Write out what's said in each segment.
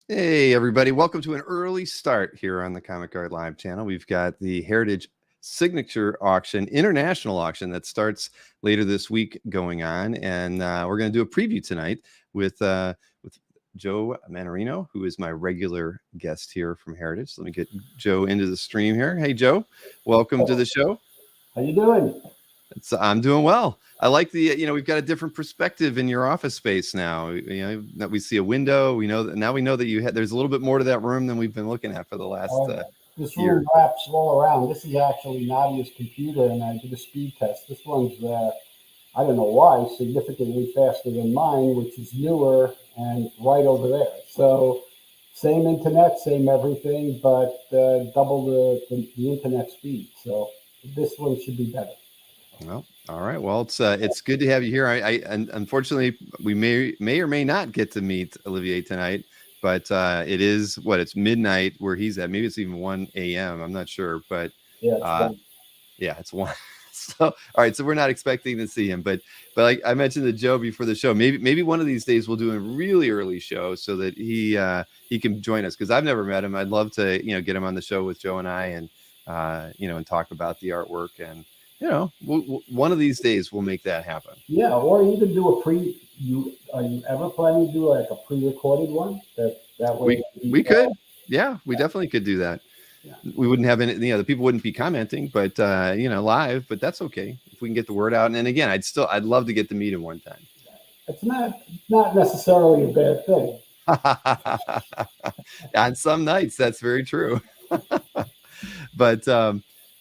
Hey, everybody. Welcome to an early start here on the Comic Art Live channel. We've got the Heritage Signature Auction, international auction that starts later this week going on. And we're going to do a preview tonight with Joe Mannarino, who is my regular guest here from Heritage. Let me get Joe into the stream here. Hey, Joe. Welcome to the show. How you doing? I'm doing well. I like we've got a different perspective in your office space now. That we see a window. We know that now. We know that there's a little bit more to that room than we've been looking at for the last This year. room wraps all around. This is actually Nadia's computer, and I did a speed test. This one's, I don't know why, significantly faster than mine, which is newer and right over there. So same internet, same everything, but double the internet speed. So this one should be better. Well, all right. Well, it's good to have you here. And unfortunately, we may or may not get to meet Olivier tonight, but it's midnight where he's at. Maybe it's even 1 a.m. I'm not sure, but it's 1. So, all right. So we're not expecting to see him, but like I mentioned to Joe before the show, maybe one of these days we'll do a really early show so that he can join us, because I've never met him. I'd love to get him on the show with Joe and I, and and talk about the artwork, and one of these days we'll make that happen. Yeah, or you could do are you ever planning to do like a pre-recorded one? That way we could. Yeah, we definitely could do that. Yeah. We wouldn't have any, the people wouldn't be commenting, but live, but that's okay if we can get the word out. And again, I'd love to get to meet him one time. It's not necessarily a bad thing. On some nights, that's very true.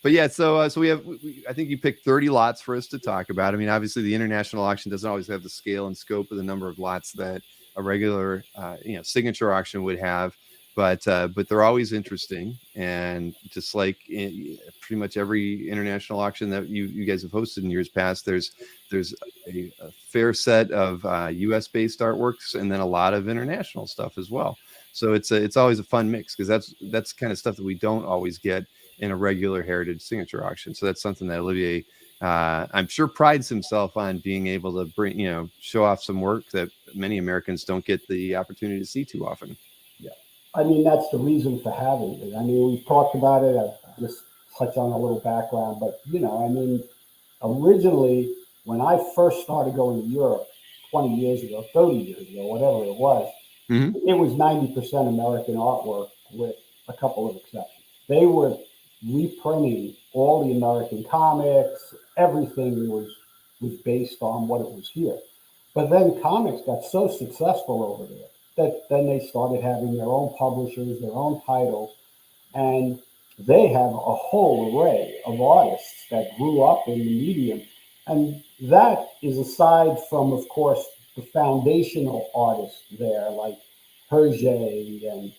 But yeah, so I think you picked 30 lots for us to talk about. I mean, obviously the international auction doesn't always have the scale and scope of the number of lots that a regular signature auction would have, but they're always interesting. And just like pretty much every international auction that you guys have hosted in years past, there's a fair set of US based artworks and then a lot of international stuff as well. So it's always a fun mix, because that's kind of stuff that we don't always get in a regular Heritage signature auction. So that's something that Olivier, I'm sure, prides himself on, being able to bring, show off some work that many Americans don't get the opportunity to see too often. Yeah, I mean, that's the reason for having it. I mean, we've talked about it. I'll just touch on a little background, but I mean, originally when I first started going to Europe 20 years ago, 30 years ago, whatever it was, it was 90% American artwork with a couple of exceptions. They were reprinting all the American comics. Everything was based on what it was here. But then comics got so successful over there that then they started having their own publishers, their own titles, and they have a whole array of artists that grew up in the medium. And that is aside from, of course, the foundational artists there, like Hergé and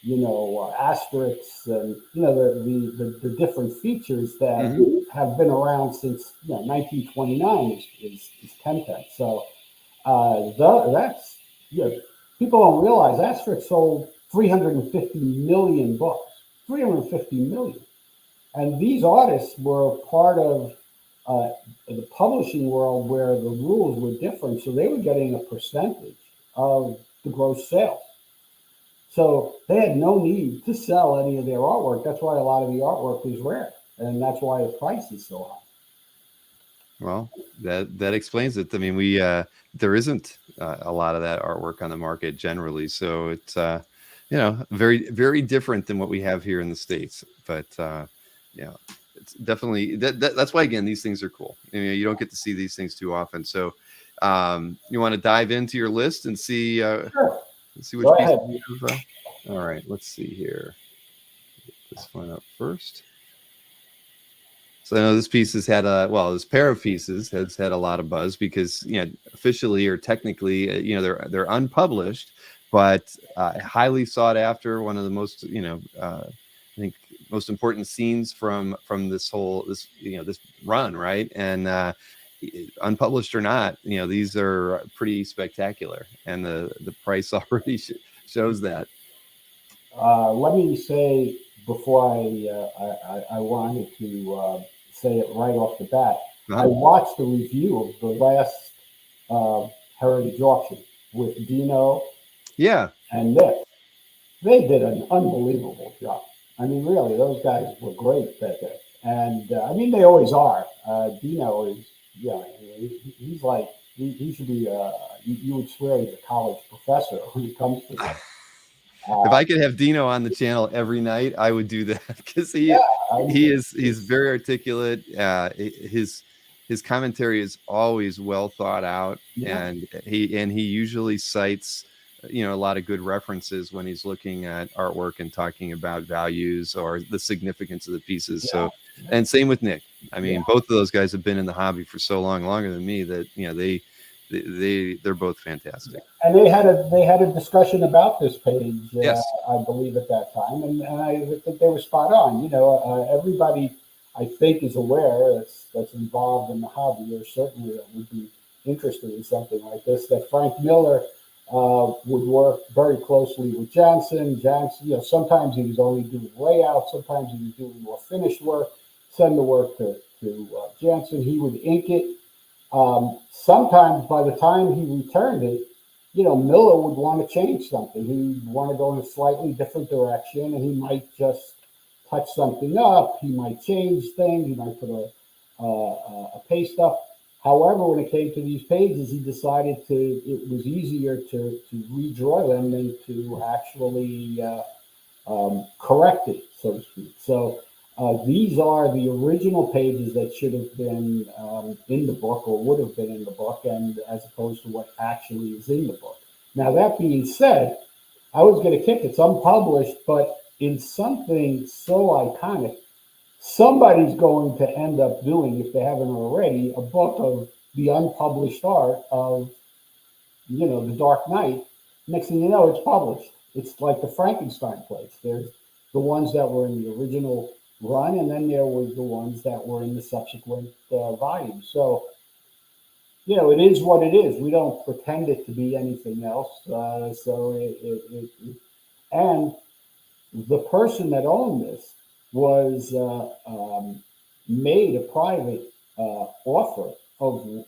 Asterix, and the different features that have been around since 1929 is 1010. So that's people don't realize Asterix sold 350 million books, 350 million, and these artists were part of the publishing world where the rules were different, so they were getting a percentage of the gross sales. So they had no need to sell any of their artwork. That's why a lot of the artwork is rare, and that's why the price is so high. Well, that explains it. I mean, there isn't a lot of that artwork on the market generally, so it's very, very different than what we have here in the States. But it's definitely that's why, again, these things are cool. You don't get to see these things too often. So you want to dive into your list and see. Sure. Let's see which piece you have. All right, let's see here. Get this one up first. So I know this piece has had this pair of pieces has had a lot of buzz, because officially or technically they're unpublished, but highly sought after. One of the most I think most important scenes from this run, right? And unpublished or not, these are pretty spectacular, and the price already shows that. Let me say before I wanted to say it right off the bat. I watched the review of the last Heritage auction with Dino, yeah, and Nick, they did an unbelievable job. I mean, really, those guys were great that day. And I mean, they always are. Dino is, yeah, he's like, he should be, you would swear he's a college professor when it comes to this. If I could have Dino on the channel every night, I would do that because Yeah, I mean, he's very articulate. His commentary is always well thought out, yeah, and he usually cites a lot of good references when he's looking at artwork and talking about values or the significance of the pieces. yeah, So, and same with Nick. I mean, yeah. both of those guys have been in the hobby for so long, longer than me, that they're both fantastic. And they had a discussion about this page, Yes. I believe at that time, and I think they were spot on. Everybody I think is aware that's involved in the hobby, or certainly that would be interested in something like this. That Frank Miller would work very closely with Jansen. Jansen, sometimes he was only doing layout, sometimes he was doing more finished work. Send the work to Jansen. He would ink it. Sometimes by the time he returned it, Miller would want to change something. He'd want to go in a slightly different direction, and he might just touch something up. He might change things. He might put a paste up. However, when it came to these pages, he decided it was easier to redraw them than to actually correct it, so to speak. So these are the original pages that should have been in the book, or would have been in the book, and as opposed to what actually is in the book. Now, that being said, I was going to kick it's unpublished, but in something so iconic, somebody's going to end up doing, if they haven't already, a book of the unpublished art of, The Dark Knight. Next thing you know, it's published. It's like the Frankenstein plates. There's the ones that were in the original run, and then there was the ones that were in the subsequent volumes. So, it is what it is. We don't pretend it to be anything else. And the person that owned this was made a private offer of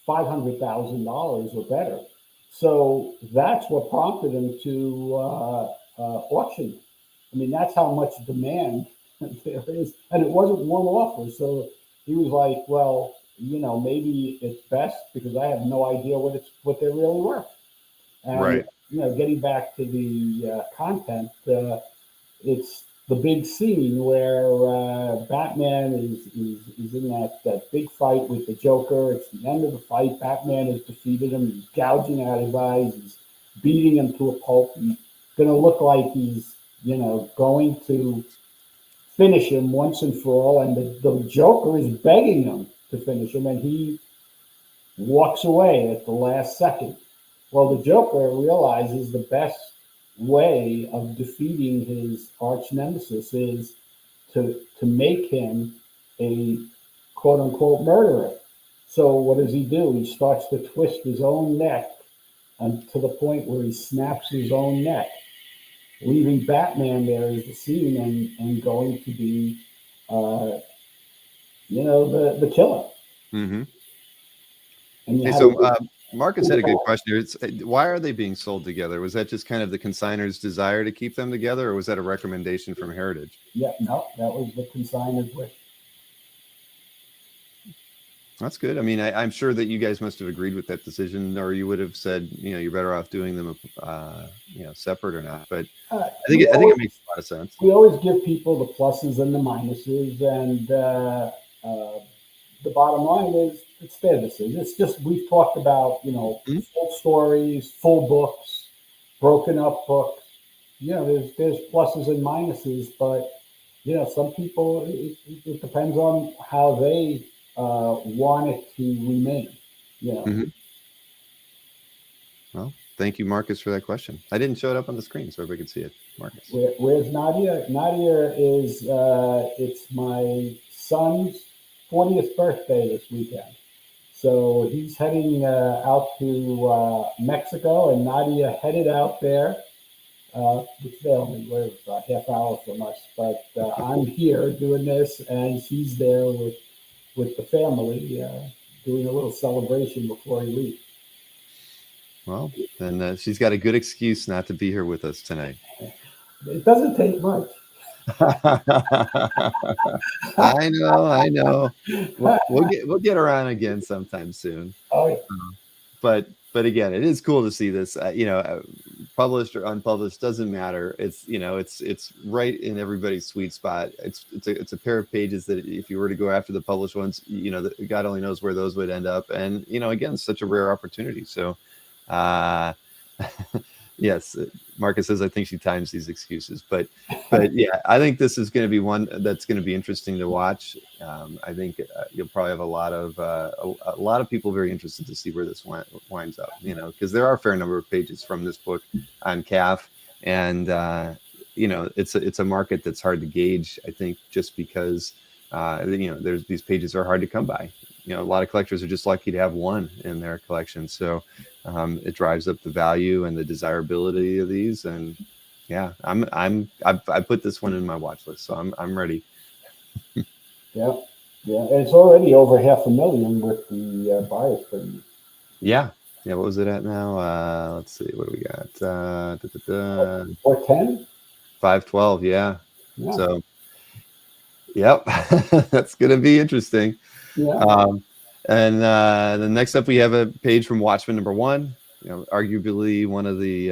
$500,000 or better. So that's what prompted him to auction. I mean, that's how much demand there is, and it wasn't one offer. So he was like, "Well, maybe it's best because I have no idea what they're really worth." And Right. Getting back to the content, it's the big scene where Batman is in that big fight with the Joker. It's the end of the fight. Batman has defeated him. He's gouging out his eyes. He's beating him to a pulp. He's going to look like he's going to finish him once and for all. And the Joker is begging him to finish him, and he walks away at the last second. Well, the Joker realizes the best way of defeating his arch nemesis is to make him a quote unquote murderer. So what does he do? He starts to twist his own neck and to the point where he snaps his own neck, leaving Batman there as the scene and going to be the killer. Mm-hmm. And Hey, so Marcus had a good question here. It's why are they being sold together? Was that just kind of the consignor's desire to keep them together, or was that a recommendation from Heritage? Yeah, no, that was the consignor's wish. That's good. I mean, I'm sure that you guys must have agreed with that decision, or you would have said, you're better off doing them, separate or not. But I think it makes a lot of sense. We always give people the pluses and the minuses, and the bottom line is it's their decision. It's just we've talked about, full stories, full books, broken up books. There's pluses and minuses, but some people it depends on how they want it to remain. Mm-hmm. Well, thank you, Marcus, for that question. I didn't show it up on the screen so everybody could see it. Marcus. Where's Nadia? Nadia is it's my son's 40th birthday this weekend. So he's heading out to Mexico, and Nadia headed out there. Which they only live a half hour from us, but I'm here doing this, and she's there with the family doing a little celebration before he leaves. Well, then she's got a good excuse not to be here with us tonight. It doesn't take much. I know. We'll get her on again sometime soon. Oh, yeah. But again, it is cool to see this. Published or unpublished doesn't matter. It's it's right in everybody's sweet spot. It's a pair of pages that if you were to go after the published ones, God only knows where those would end up. And again, it's such a rare opportunity. So, yes, Marcus says I think she times these excuses, but yeah, I think this is going to be one that's going to be interesting to watch. I think you'll probably have a lot of people very interested to see where this winds up. Because there are a fair number of pages from this book on CAF, and it's a market that's hard to gauge. I think just because there's these pages are hard to come by. A lot of collectors are just lucky to have one in their collection, so it drives up the value and the desirability of these. And yeah, I put this one in my watch list, so I'm ready. Yeah, it's already over 500,000 with the buyer's premium. Yeah. What was it at now? Let's see, what do we got? 410, 512. Yeah. So, yep, that's gonna be interesting. Yeah. And then next up, we have a page from Watchmen #1. Arguably one of the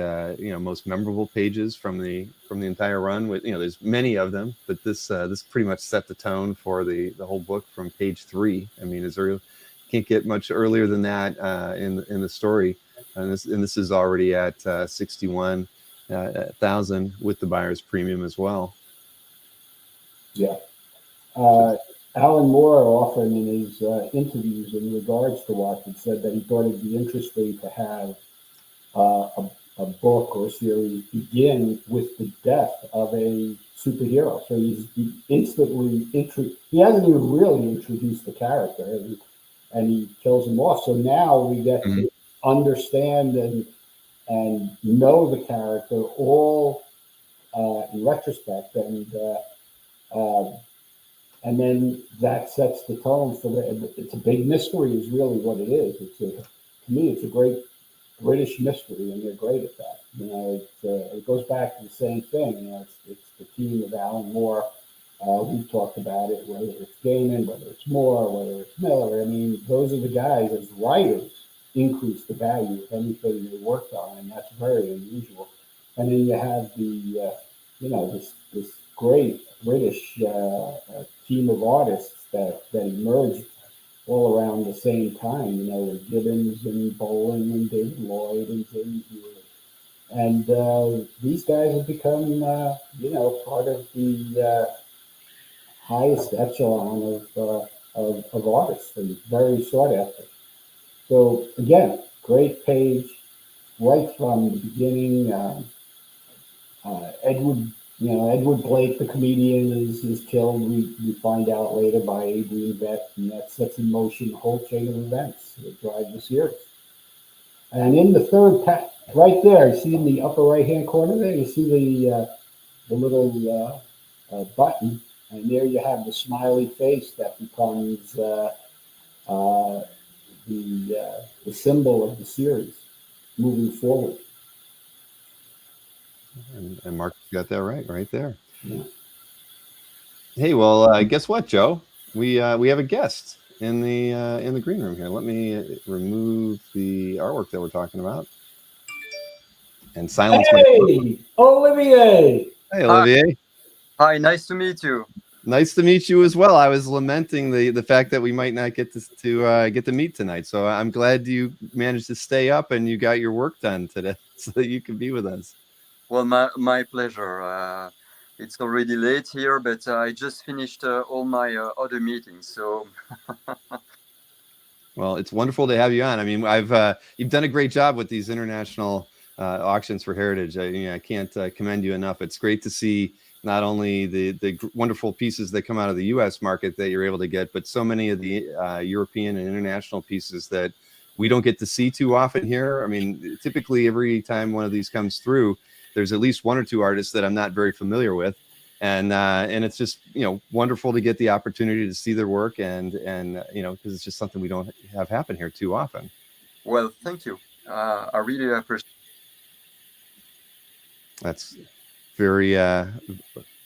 most memorable pages from the entire run. With there's many of them, but this pretty much set the tone for the whole book from page 3. I mean, can't get much earlier than that in the story, and this is already at 61,000 with the buyer's premium as well. Yeah. Alan Moore often in his interviews in regards to Watchmen said that he thought it'd be interesting to have a book or a series begin with the death of a superhero. So he instantly he hasn't even really introduced the character, and he kills him off. So now we get to understand and know the character all in retrospect, and then that sets the tone for it's a big mystery is really what it is. To me, it's a great British mystery, and they're great at that. It goes back to the same thing. It's the team of Alan Moore. We've talked about it, whether it's Gaiman, whether it's Moore, whether it's Miller. I mean, those are the guys as writers increase the value of anything they worked on, and that's very unusual. And then you have the this great British team of artists that emerged all around the same time, with Gibbons and Boland and David Lloyd and Jamie Hewitt. And these guys have become, part of the highest echelon of artists, and very sought after. So again, great page right from the beginning. Edward Blake, the comedian, is killed. We find out later by Adrian Vett, and that sets in motion the whole chain of events that drive the series. And in the third pack, right there, you see in the upper right-hand corner there, you see the little button, and there you have the smiley face that becomes the symbol of the series moving forward. And Mark got that right there. Yeah. Hey, well, guess what, Joe? We have a guest in the green room here. Let me remove the artwork that we're talking about and silence. Hey, Olivier. Hey, Olivier. Hi, nice to meet you. Nice to meet you as well. I was lamenting the fact that we might not get to meet tonight. So I'm glad you managed to stay up and you got your work done today so that you can be with us. Well, my pleasure. It's already late here, but I just finished all my other meetings. So, well, it's wonderful to have you on. I mean, you've done a great job with these international auctions for heritage. I can't commend you enough. It's great to see not only the wonderful pieces that come out of the U.S. market that you're able to get, but so many of the European and international pieces that we don't get to see too often here. I mean, typically every time one of these comes through, there's at least one or two artists that I'm not very familiar with, and it's just wonderful to get the opportunity to see their work, and because it's just something we don't have happen here too often. Well, thank you. I really appreciate. That's very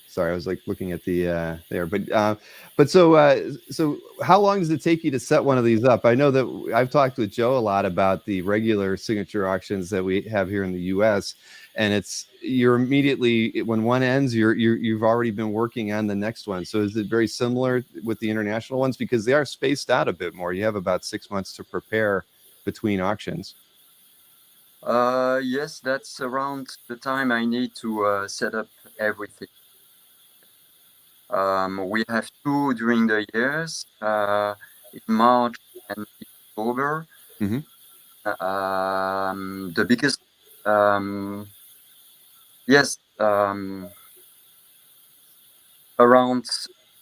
sorry, I was like looking at the there, but so how long does it take you to set one of these up? I know that I've talked with Joe a lot about the regular signature auctions that we have here in the US, and it's you're immediately when one ends, you've already been working on the next one. So is it very similar with the international ones, because they are spaced out a bit more? You have about 6 months to prepare between auctions. Yes, that's around the time I need to set up everything. We have two during the years, in March and October. Mhm. The biggest, yes, around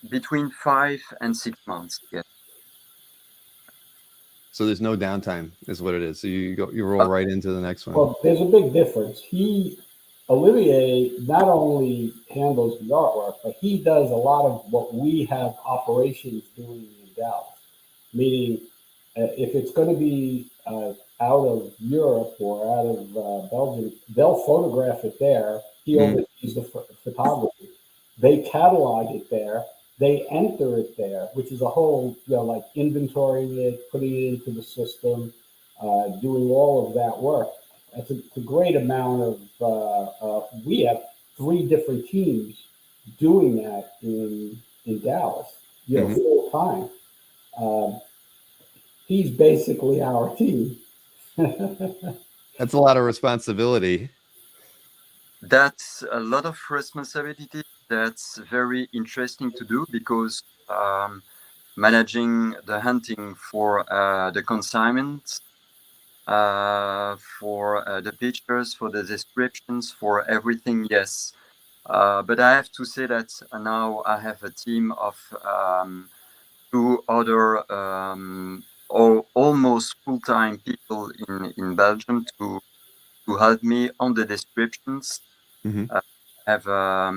between 5 and 6 months. Yes. So there's no downtime, is what it is. So you roll right into the next one. Well, there's a big difference. Olivier, not only handles the artwork, but he does a lot of what we have operations doing in Dallas. Meaning, if it's going to be out of Europe or out of Belgium, they'll photograph it there. He oversees the photography. They catalog it there. They enter it there, which is a whole, like inventorying it, putting it into the system, doing all of that work. It's a great amount of. We have three different teams doing that in Dallas, full time. He's basically our team. That's a lot of responsibility. That's a lot of responsibility. That's very interesting to do because managing the hunting for the consignments, for the pictures, for the descriptions, for everything, yes. But I have to say that now I have a team of two other almost full-time people in Belgium to help me on the descriptions. I have a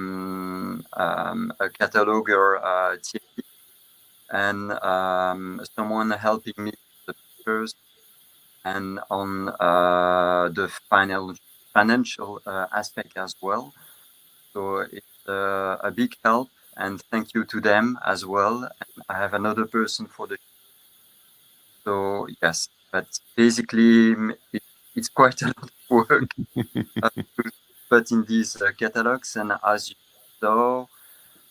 cataloger, Thierry, and someone helping me with the pictures and on the financial aspect as well. So it's a big help, and thank you to them as well. And I have another person for the. So yes, but basically it's quite a lot of work to put in these catalogs. And as you saw,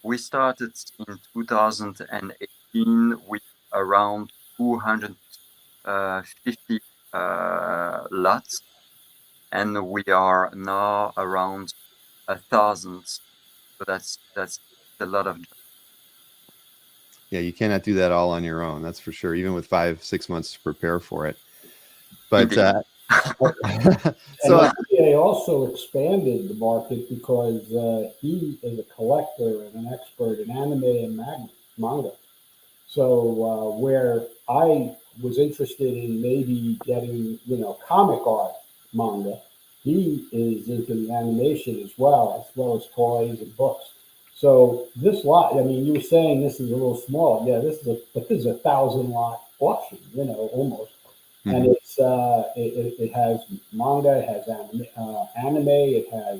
we started in 2018 with around 250 lots, and we are now around 1,000. So that's a lot of. Yeah, you cannot do that all on your own. That's for sure. Even with 5-6 months to prepare for it. But so Olivier also expanded the market because he is a collector and an expert in anime and manga. So where I was interested in maybe getting, comic art manga, he is into the animation as well as toys and books. So this lot, I mean, you were saying this is a little small. Yeah, this is a 1,000 lot auction, almost. And it has manga, it has anime, it has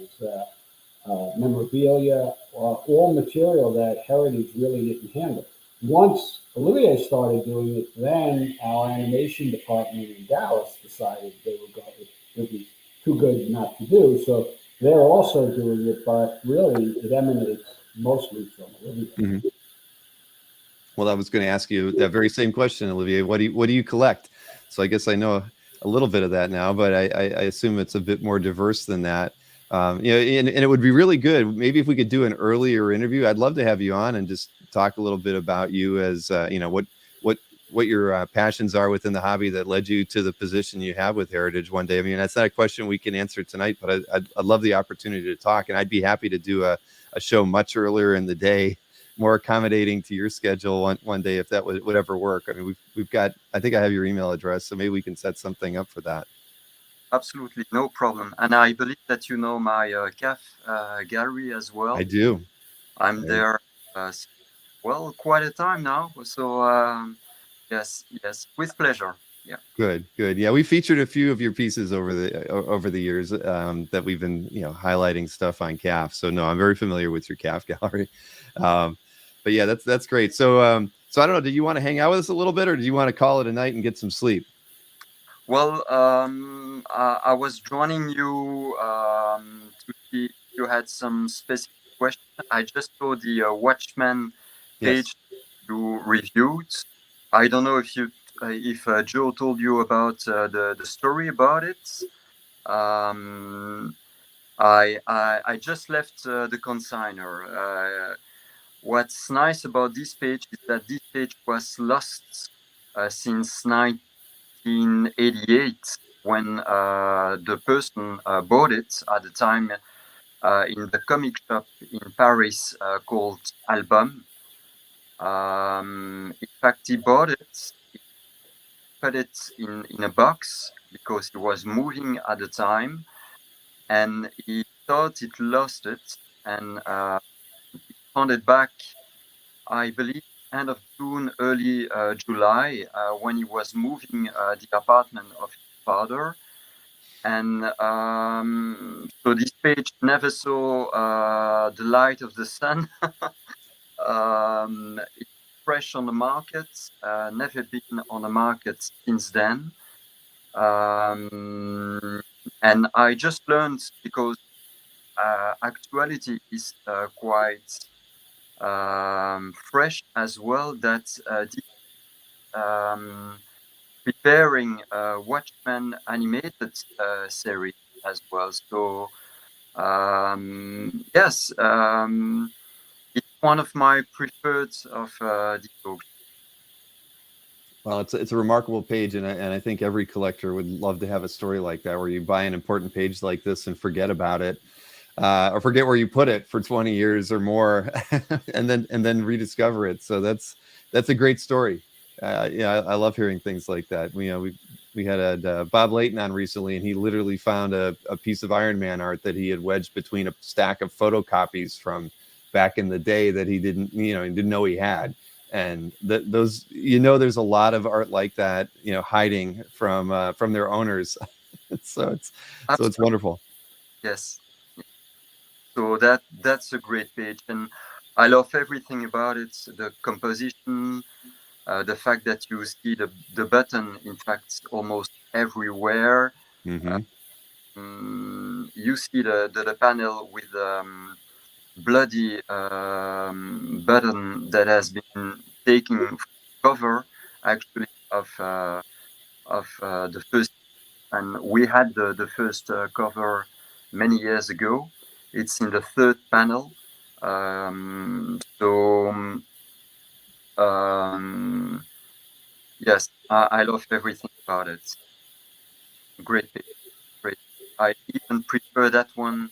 memorabilia, all material that Heritage really didn't handle. Once Olivier started doing it, then our animation department in Dallas decided they were going. It was too good not to do, so they're also doing it, but really it emanates mostly from Olivier. Well, I was going to ask you that very same question, Olivier. What do you collect? So I guess I know a little bit of that now, but I assume it's a bit more diverse than that. And it would be really good. Maybe if we could do an earlier interview, I'd love to have you on and just talk a little bit about you as what your passions are within the hobby that led you to the position you have with Heritage one day. I mean, that's not a question we can answer tonight, but I'd love the opportunity to talk, and I'd be happy to do a show much earlier in the day, more accommodating to your schedule one day, if that would ever work. I mean, we've got, I think I have your email address, so maybe we can set something up for that. Absolutely, no problem. And I believe that you know my CAF gallery as well. I do. I'm there, quite a time now. So yes, with pleasure. Yeah. Good. Yeah, we featured a few of your pieces over the years that we've been highlighting stuff on CAF. So no, I'm very familiar with your CAF gallery. But yeah, that's great. So so I don't know. Do you want to hang out with us a little bit, or do you want to call it a night and get some sleep? Well, I was joining you to see if you had some specific questions. I just saw the Watchmen Yes. page you reviewed. I don't know if Joe told you about the story about it. Um, I just left the consigner. What's nice about this page is that this page was lost since 1988 when the person bought it at the time in the comic shop in Paris called Album. In fact, he bought it, he put it in a box because he was moving at the time, and he thought it lost it, and he found it back, I believe, end of June, early July, when he was moving the apartment of his father. And so this page never saw the light of the sun. It's fresh on the market, never been on the market since then. And I just learned, because actuality is quite fresh as well, that this preparing Watchmen animated series as well. So yes, it's one of my preferred of the books. Well, it's a remarkable page, and I think every collector would love to have a story like that, where you buy an important page like this and forget about it, or forget where you put it for 20 years or more, and then rediscover it. So that's a great story. Yeah, I love hearing things like that. We had Bob Layton on recently, and he literally found a piece of Iron Man art that he had wedged between a stack of photocopies from back in the day that he didn't know he had. And those, there's a lot of art like that, hiding from their owners. so it's wonderful. Yes. So that's a great page, and I love everything about it. The composition, the fact that you see the button, in fact, almost everywhere. Mm-hmm. You see the panel with bloody button that has been taken cover, actually, of the first, and we had the first cover many years ago. It's in the third panel. So yes, I love everything about it. Great page, great. I even prefer that one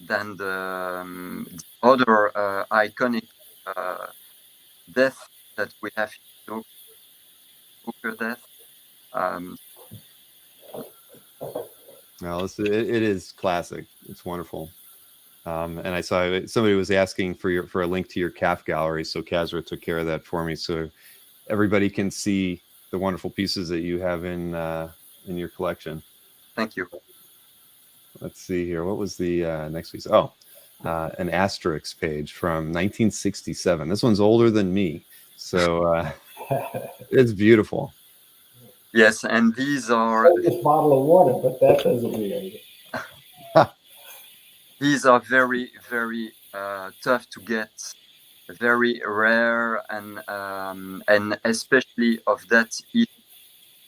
than the other iconic death that we have in Joker death. Um, Well, it is classic. It's wonderful. And I saw somebody was asking for a link to your CAF gallery, so Kazra took care of that for me, so everybody can see the wonderful pieces that you have in your collection. Thank you. Let's see here. What was the next piece? Oh, an asterisk page from 1967. This one's older than me, so it's beautiful. Yes, and these are This bottle of water, but that doesn't relate it. these are very, very tough to get, very rare, and especially of that issue.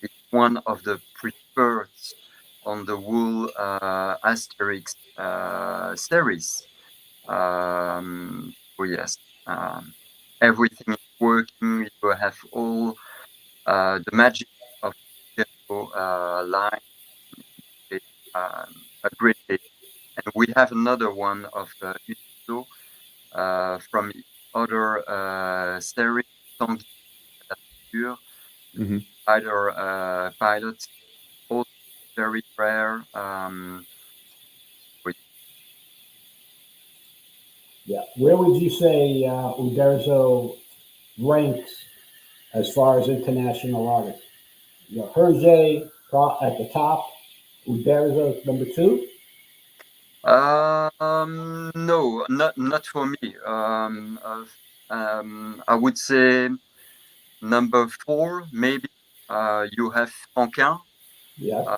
It's one of the preferred on the wool Asterix series. So yes, everything is working. You have all the magic of the line. It's a great page. And we have another one of Uso from other series, Tanguy Nature, Mm-hmm. either pilot, also very rare. Yeah. Where would you say Uderzo ranks as far as international artists? Hergé at the top, Uderzo number 2. No, not for me. I would say number 4, maybe. You have Franquin, Yeah.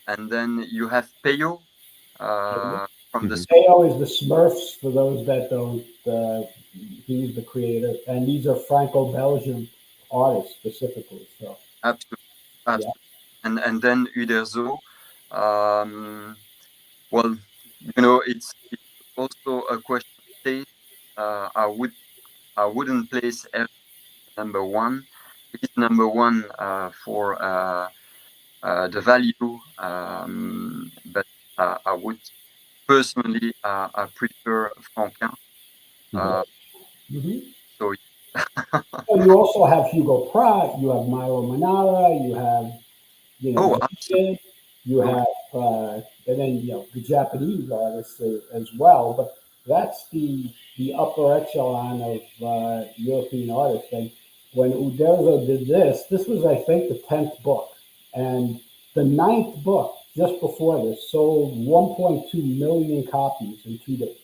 and then you have Peyo from the. Teo is the Smurfs for those that don't. He's the creator, and these are Franco-Belgian artists specifically. So Absolutely, yeah, absolutely. And then Uderzo. Well, it's also a question of taste. I wouldn't place F number 1. It is number 1 for the value, but I would personally I prefer Franquin. hmm So well, you also have Hugo Pratt, you have Milo Manara, you have oh, Sid, you absolutely. have and then the Japanese artists as well. But that's the upper echelon of European artists. And when Uderzo did this was I think the 10th book, and the ninth book just before this sold 1.2 million copies in 2 days.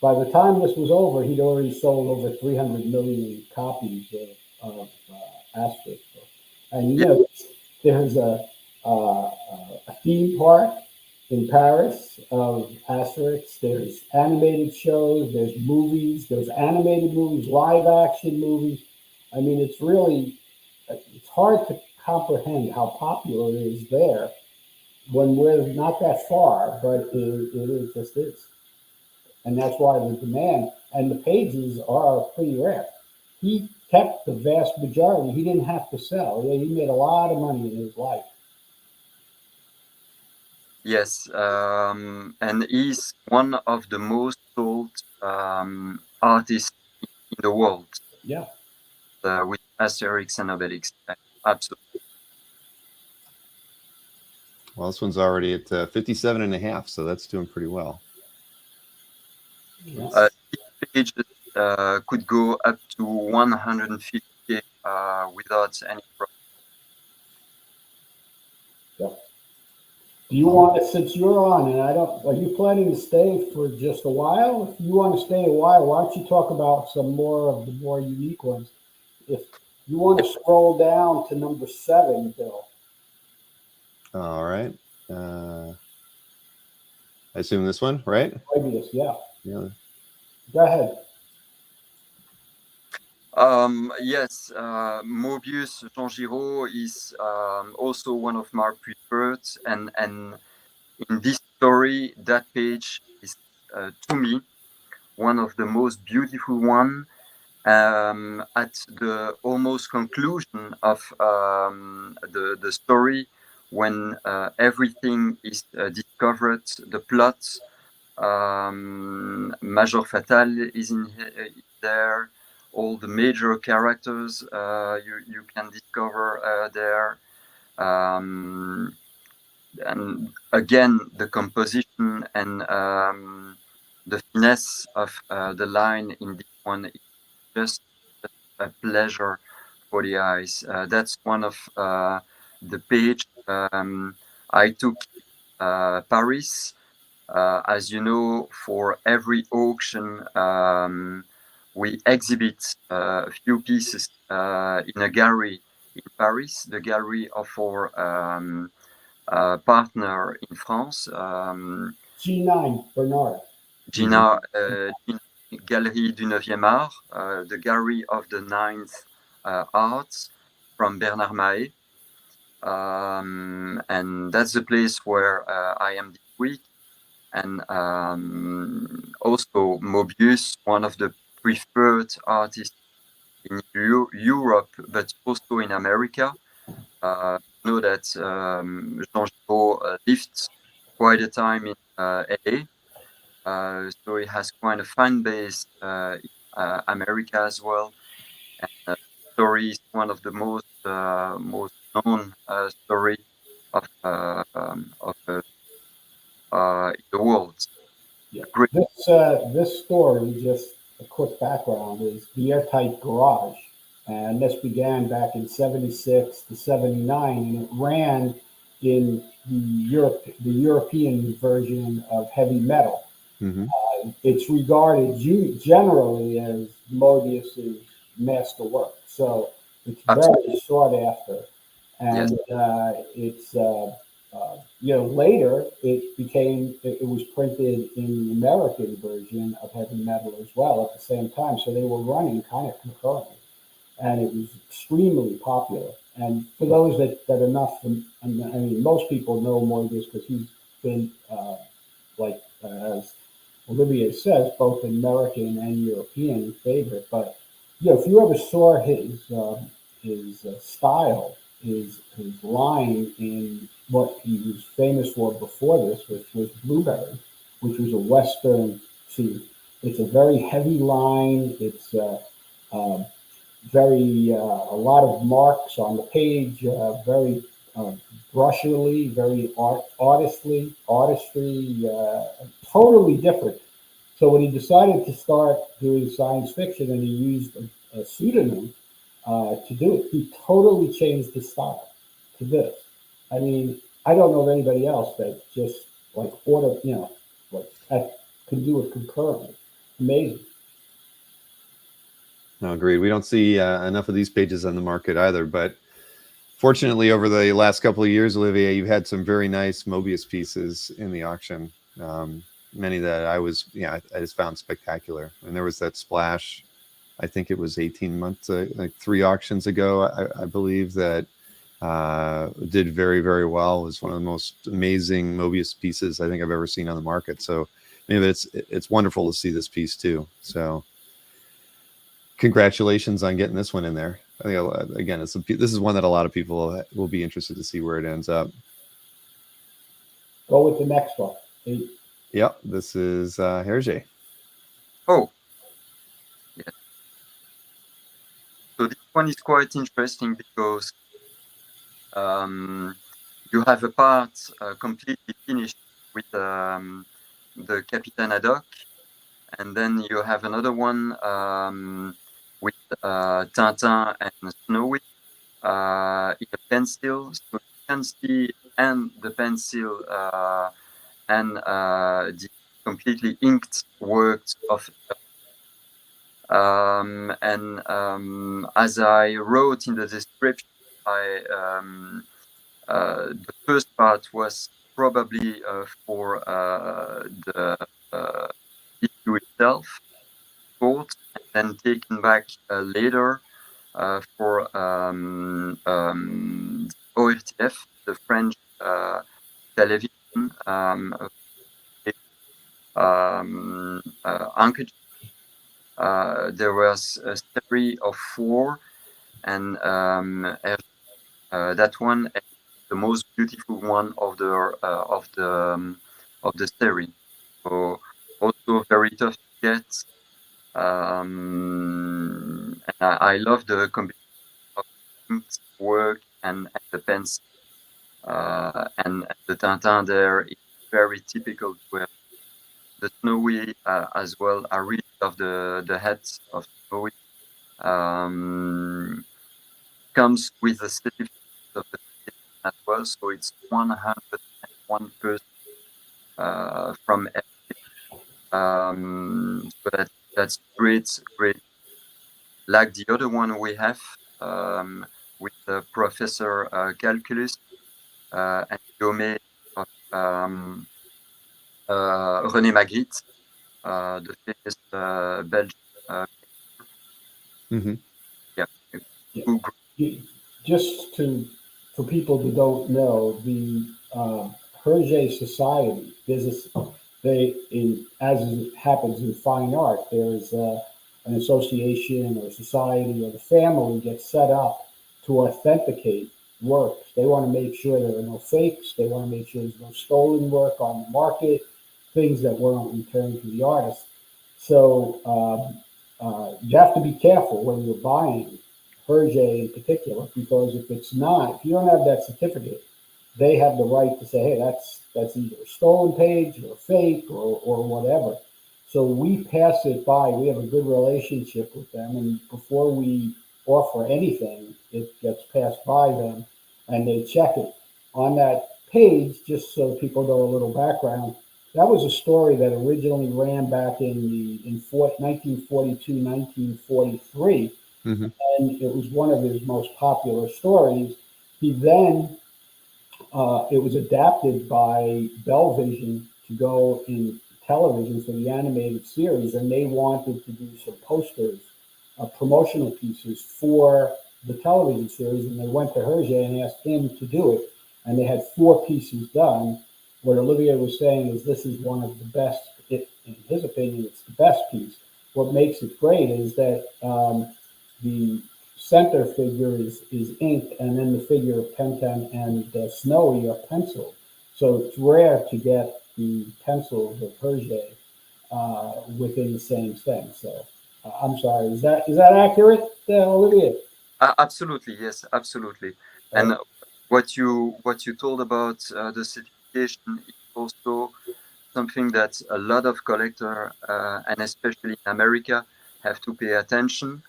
By the time this was over, he'd already sold over 300 million copies of Astro. And Yeah, there's a theme park in Paris of Asterix. There's animated shows, there's movies, there's animated movies, live action movies. I mean, it's hard to comprehend how popular it is there when we're not that far, but it just is. And that's why the demand and the pages are pretty rare. He kept the vast majority. He didn't have to sell. Yeah, he made a lot of money in his life. yes, and he's one of the most sold artists in the world Yeah. with Asterix and Obelix. Absolutely. Well, this one's already at 57 and a half, so that's doing pretty well. Yeah. Pages could go up to 150K without any problem. Yeah. Do you want to, since you're on, and are you planning to stay for just a while? If you want to stay a while, why don't you talk about some more of the more unique ones? If you want to scroll down to number 7, Bill. All right. I assume this one, right? Yeah. Yeah. Go ahead. Yes, Mobius Jean Giraud is also one of my preferred, and in this story, that page is to me one of the most beautiful one. At the almost conclusion of the story, when everything is discovered, the plot, Major Fatal is in there. All the major characters you can discover there. And again, the composition and the finesse of the line in this one is just a pleasure for the eyes. That's one of the page I took Paris. As you know, for every auction, we exhibit a few pieces in a gallery in Paris, the gallery of our partner in France, G9, Bernard. Gina, Galerie du 9e Art, the gallery of the 9th arts from Bernard Mahé. And that's the place where I am this week. And also Mobius, one of the preferred artists in Europe, but also in America. Know that Jean Giraud lived quite a time in LA, so he has quite a fan base in America as well. And story is one of the most known story of in the world. Yeah. Great. This story, just a quick background, is the Airtight Garage. And this began back in 76 to 79, and it ran in the European version of heavy metal. Mm-hmm. It's regarded generally as Mobius's masterwork. So it's Absolutely. very sought after. Yes. And later it was printed in the American version of heavy metal as well at the same time. So they were running kind of concurrently, and it was extremely popular. And for those that are not, I mean, most people know Mobius because he's been as Olivier says, both American and European favorite. But if you ever saw his style, his line in what he was famous for before this, which was Blueberry, which was a Western scene. It's a very heavy line. It's uh, very a lot of marks on the page, very uh, brushily, very artistry, totally different. So when he decided to start doing science fiction and he used a pseudonym to do it, he totally changed his style to this. I mean, I don't know of anybody else that just like that can do it concurrently. Amazing. No, agreed. We don't see enough of these pages on the market either. But fortunately, over the last couple of years, Olivier, you've had some very nice Mobius pieces in the auction. Many that I just found spectacular. And there was that splash, I think it was 18 months, like 3 auctions ago, I believe, that did very, very well. It was one of the most amazing Mobius pieces I think I've ever seen on the market. So maybe it's wonderful to see this piece too. So congratulations on getting this one in there. I think, again, this is one that a lot of people will be interested to see where it ends up. Go with the next one. Yep, this is Hergé. Oh, yes. So this one is quite interesting because you have a part completely finished with the Captain Haddock, and then you have another one with Tintin and Snowy in a pencil. So you can see and the pencil and the completely inked works of as I wrote in the description, the first part was probably for the issue itself, and then taken back later for ORTF, the French television anchorage. There was a series of 4, and that one is the most beautiful one of the series. So also very tough to get. And I love the combination of work and the pencil. And the Tintin there is very typical to have. The Snowy as well. I really love the heads of Snowy. Comes with the certificate of the as well, so it's 101% from everything. So that's great. Like the other one we have with Professor Calculus and Guillaume of René Magritte, the famous Belgian. Mm-hmm. Yeah. Just for people who don't know, the Hergé Society, as it happens in fine art, there's an association or society or the family gets set up to authenticate works. They want to make sure there are no fakes. They want to make sure there's no stolen work on the market, things that weren't returned to the artist. So you have to be careful when you're buying Hergé in particular, because if you don't have that certificate, they have the right to say, hey, that's either a stolen page or fake or whatever. So we pass it by. We have a good relationship with them, and before we offer anything, it gets passed by them and they check it. On that page, just so people know a little background, that was a story that originally ran back in 1942, 1943, Hmm. and it was one of his most popular stories. He then it was adapted by Bellvision to go in television for the animated series, and they wanted to do some posters, promotional pieces for the television series, and they went to Hergé and asked him to do it, and they had 4 pieces done. What Olivier was saying is this is one of the best. In his opinion, it's the best piece. What makes it great is that the center figure is ink, and then the figure of Pentan and Snowy are penciled. So it's rare to get the pencils of Hergé within the same thing. So I'm sorry, is that accurate, Olivier? Absolutely, yes, absolutely. And what you told about the certification is also something that a lot of collectors, and especially in America, have to pay attention,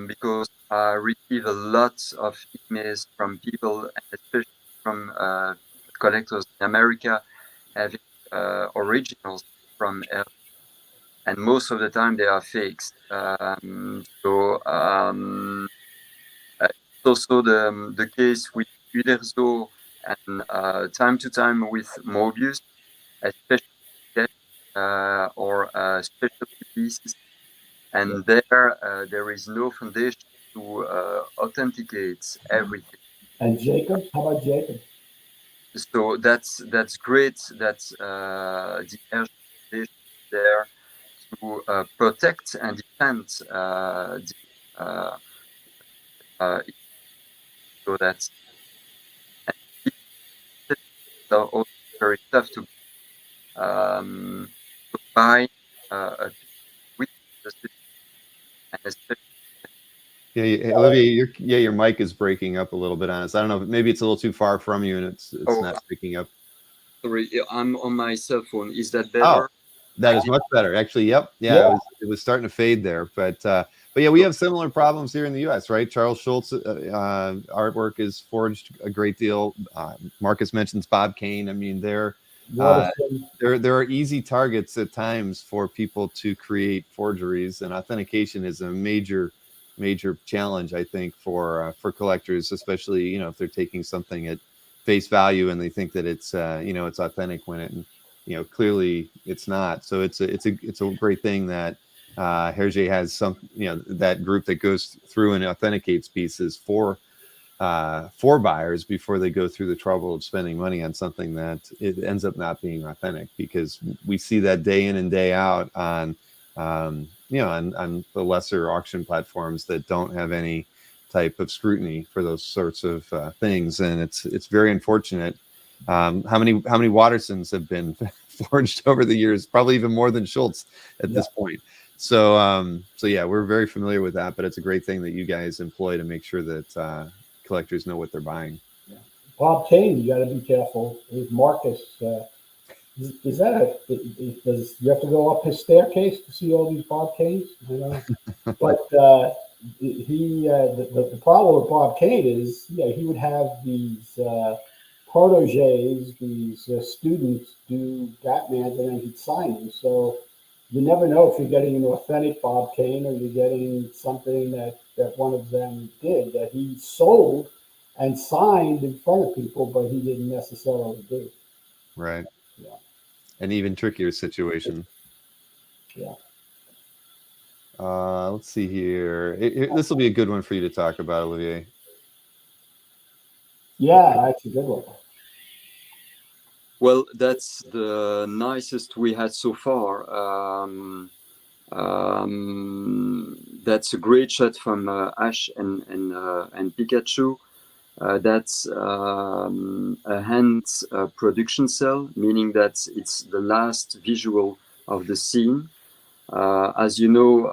because I receive a lot of emails from people, and especially from collectors in America, having originals from and most of the time they are fakes. It's also the case with Uderzo and time to time with Mobius, especially or special releases. And there is no foundation to authenticate everything. And Jacob, how about Jacob? So that's great that the Air Foundation is there to protect and defend uh, uh, so that's also very tough to buy a piece with the system, and especially Yeah, Olivier, your mic is breaking up a little bit on us. I don't know, maybe it's a little too far from you and it's oh, not picking up. sorry, I'm on my cell phone. Is that Oh, better? that is much better. Actually, yep. Yeah, Yeah, it was starting to fade there. But yeah, we have similar problems here in the US, right? Charles Schultz artwork is forged a great deal. Marcus mentions Bob Kane. I mean, Waterson. there are easy targets at times for people to create forgeries, and authentication is a major challenge, I think, for collectors, especially, you know, if they're taking something at face value and they think that it's you know, it's authentic when it, you know, clearly it's not. So it's a great thing that Hergé has some, you know, that group that goes through and authenticates pieces for buyers before they go through the trouble of spending money on something that it ends up not being authentic, because we see that day in and day out on you know, on the lesser auction platforms that don't have any type of scrutiny for those sorts of things, and it's very unfortunate. How many Wattersons have been forged over the years? Probably even more than Schultz at this point. So yeah, we're very familiar with that, but it's a great thing that you guys employ to make sure that collectors know what they're buying. Yeah. Bob Kane, you got to be careful. With Marcus, is that does you have to go up his staircase to see all these Bob Kanes? You know, but the problem with Bob Kane is, yeah, he would have these proteges, these students do Batman, and then he'd sign them. So you never know if you're getting an authentic Bob Kane or you're getting something that one of them did that he sold and signed in front of people, but he didn't necessarily do. Right. Yeah. An even trickier situation. Yeah. Let's see here. This will be a good one for you to talk about, Olivier. Yeah, that's a good one. well, that's the nicest we had so far. That's a great shot from Ash and Pikachu. That's a hand production cell, meaning that it's the last visual of the scene. As you know,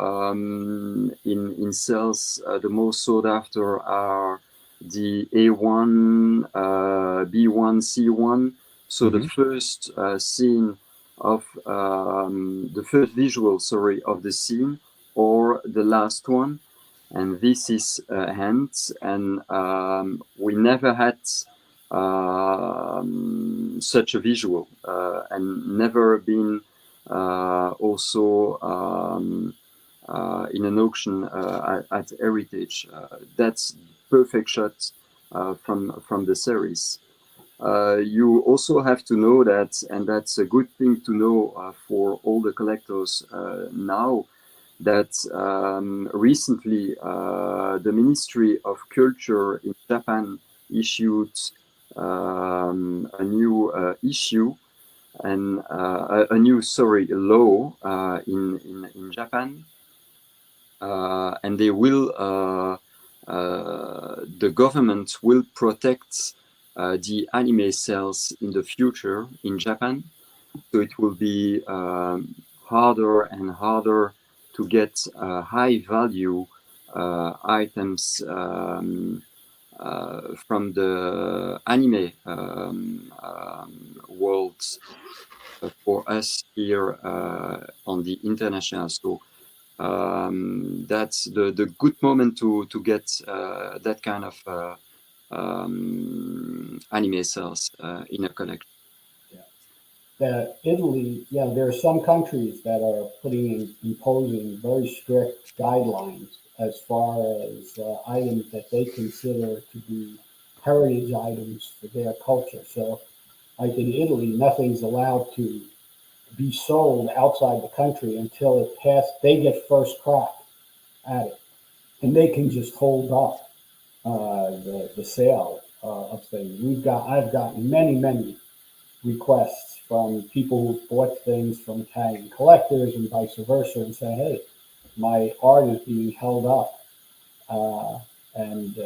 in cells, the most sought after are the A1, B1, C1. So the first scene of the first visual, sorry, of the scene, or the last one. and this is hands, and we never had such a visual, and never been also in an auction at Heritage. That's perfect shot from the series. You also have to know that, and that's a good thing to know for all the collectors now, that recently the Ministry of Culture in Japan issued a new issue, and a new law in Japan, and they will the government will protect the anime sales in the future in Japan. So it will be harder and harder to get high value items from the anime world for us here on the international store. That's the good moment to get that kind of anime sales in a collection. Italy, yeah, there are some countries that are imposing very strict guidelines as far as items that they consider to be heritage items for their culture. So, like in Italy, nothing's allowed to be sold outside the country until they get first crack at it, and they can just hold up the sale of things. I've gotten many requests from people who've bought things from Italian collectors and vice versa, and say, "Hey, my art is being held up," and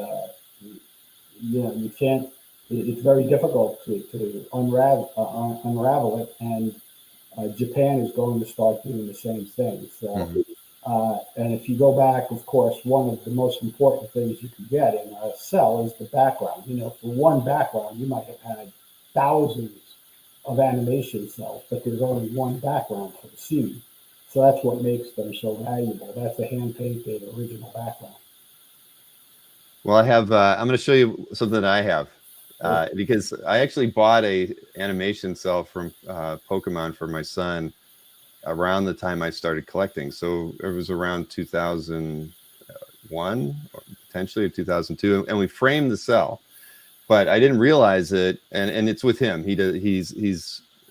you can't. It's very difficult to unravel it, and Japan is going to start doing the same thing. So, and if you go back, of course, one of the most important things you can get in a cell is the background. For one background, you might have had thousands of animation cells, but there's only one background for the scene. So that's what makes them so valuable. That's a hand-painted original background. Well, I have. I'm going to show you something that I have. Because I actually bought a animation cell from Pokemon for my son around the time I started collecting. So it was around 2001 or potentially 2002, and we framed the cell. But I didn't realize it, and it's with him. He's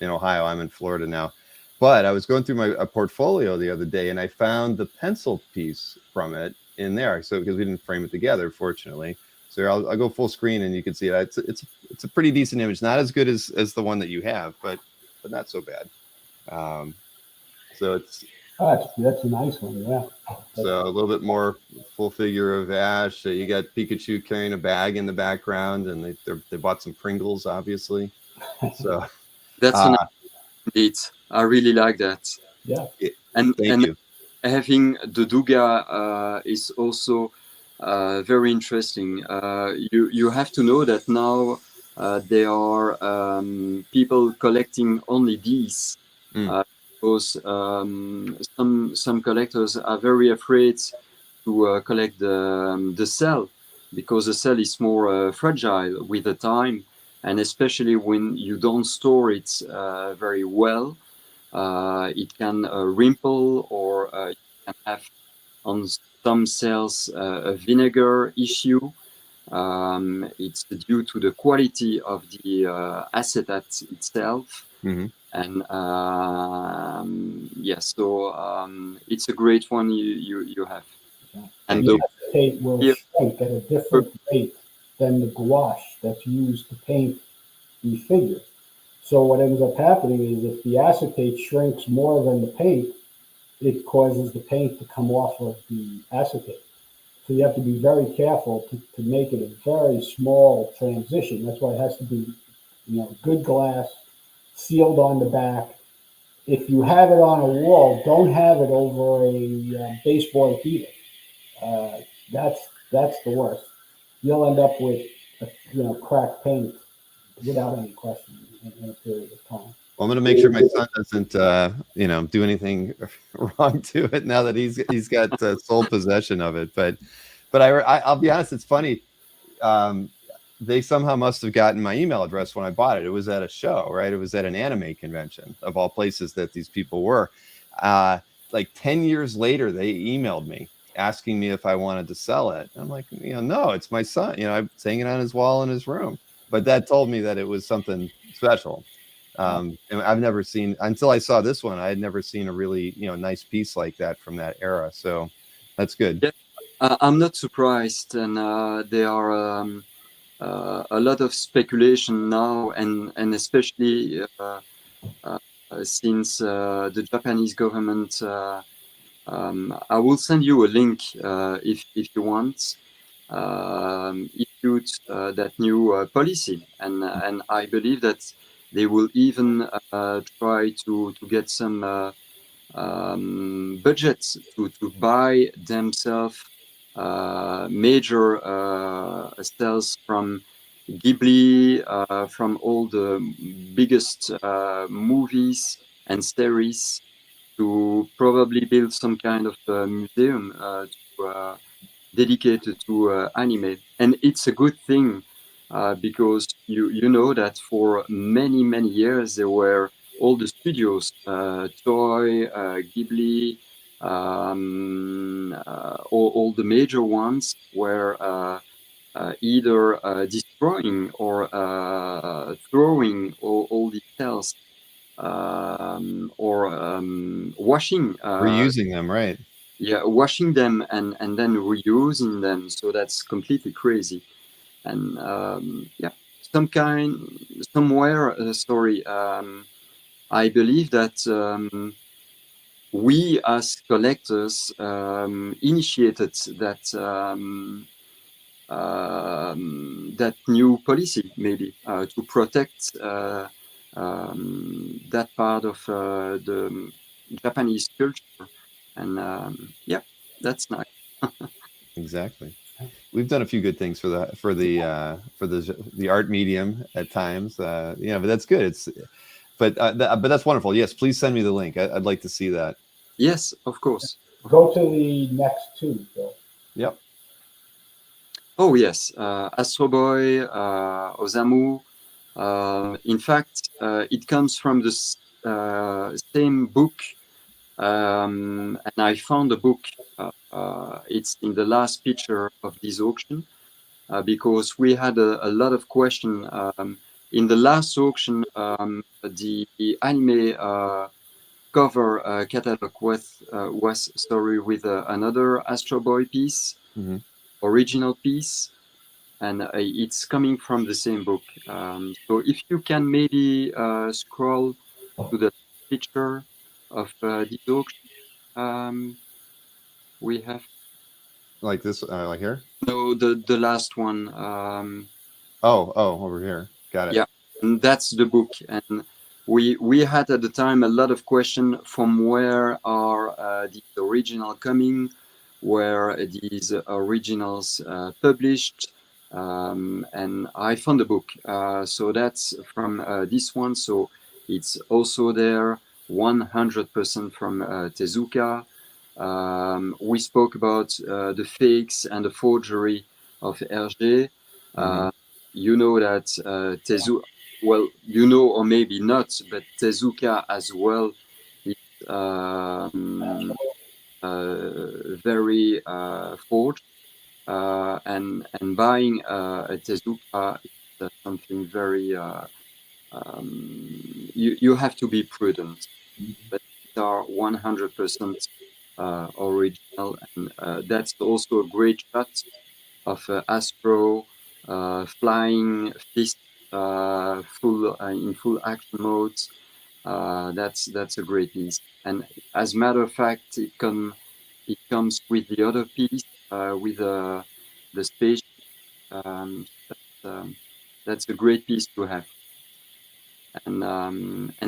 in Ohio. I'm in Florida now. But I was going through my portfolio the other day, and I found the pencil piece from it in there. So because we didn't frame it together, fortunately. So I'll go full screen, and you can see it. It's a pretty decent image. Not as good as the one that you have, but not so bad. So it's that's a nice one, yeah. So a little bit more full figure of Ash. You got Pikachu carrying a bag in the background, and they bought some Pringles, obviously. So that's indeed. I really like that. Yeah. And Thank you. Having the Duga is also very interesting. You have to know that now there are people collecting only these, because some collectors are very afraid to collect the cell, because the cell is more fragile with the time, and especially when you don't store it very well, it can wrinkle, or you can have on some cells a vinegar issue. It's due to the quality of the acetate itself. And so it's a great one you have. And the acetate will shrink at a different rate than the gouache that's used to paint these figures. So what ends up happening is, if the acetate shrinks more than the paint, it causes the paint to come off of the acetate. So you have to be very careful to make it a very small transition. That's why it has to be, good glass, sealed on the back. If you have it on a wall, don't have it over a baseboard heater. That's the worst. You'll end up with cracked paint without any question in a period of time. Well, I'm going to make sure my son doesn't, do anything wrong to it now that he's got sole possession of it. But I'll be honest, it's funny. They somehow must have gotten my email address when I bought it. It was at a show, right? It was at an anime convention of all places that these people were. Like 10 years later, they emailed me asking me if I wanted to sell it. I'm like, no, it's my son. I'm hanging on his wall in his room. But that told me that it was something special. And I've never seen, until I saw this one, I had never seen a really, nice piece like that from that era. So that's good. Yeah, I'm not surprised. And there are a lot of speculation now, and especially since the Japanese government, I will send you a link if you want, issued that new policy, and I believe that they will even try to get some budgets to buy themselves major sales from Ghibli, from all the biggest movies and series, to probably build some kind of museum dedicated to anime. And it's a good thing because you know that for many years there were all the studios, Toei, Ghibli, all the major ones were either destroying or throwing all the cells, or washing, Reusing them, right? Yeah, washing them and then reusing them. So that's completely crazy. And yeah, somewhere, sorry, I believe that we as collectors initiated that that new policy, maybe to protect that part of the Japanese culture. And yeah, that's nice. Exactly. We've done a few good things for the art medium at times. But that's good. But that's wonderful. Yes, please send me the link. I'd like to see that. Yes, of course. Go to the next two, Bill. Yep. Oh yes, Astro Boy, Osamu. In fact, it comes from the same book, and I found the book. It's in the last picture of this auction, because we had a lot of question in the last auction. The anime cover catalog was with another Astro Boy piece, original piece, and it's coming from the same book. So if you can maybe scroll to the picture of this auction, we have like this, like here. no, the last one. Oh, over here. Got it. Yeah, and that's the book. And we had at the time a lot of question: from where are these original coming? Where are these originals published? And I found the book. So that's from this one. So it's also there, 100% from Tezuka. We spoke about the fakes and the forgery of Hergé. You know that Tezuka, well, you know, or maybe not, but Tezuka as well is very forged. And buying a Tezuka is something very, you have to be prudent, but they are 100% original. And that's also a great shot of Astro flying fist, in full action mode. That's a great piece. And as a matter of fact, it comes with the other piece, with the space. That's a great piece to have. And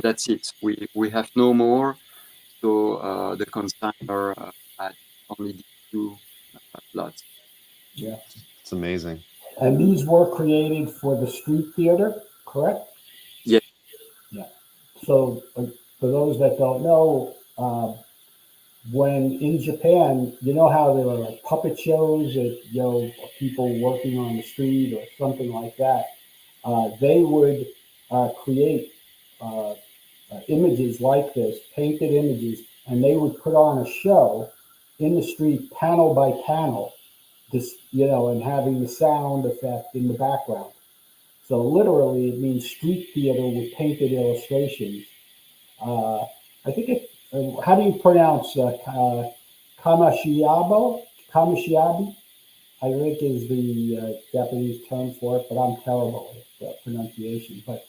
that's it. We have no more. So the consignor had only these two lots. Yeah, it's amazing. And these were created for the street theater, correct? Yeah. Yeah. So for those that don't know, when in Japan, you know how there were like puppet shows that, you know, people working on the street or something like that. They would create images like this, painted images, and they would put on a show in the street, panel by panel, this, you know, and having the sound effect in the background. So literally, it means street theater with painted illustrations. Uh, I think it. How do you pronounce kamashiabo? Kamashiabi, I think is the Japanese term for it, but I'm terrible at pronunciation. But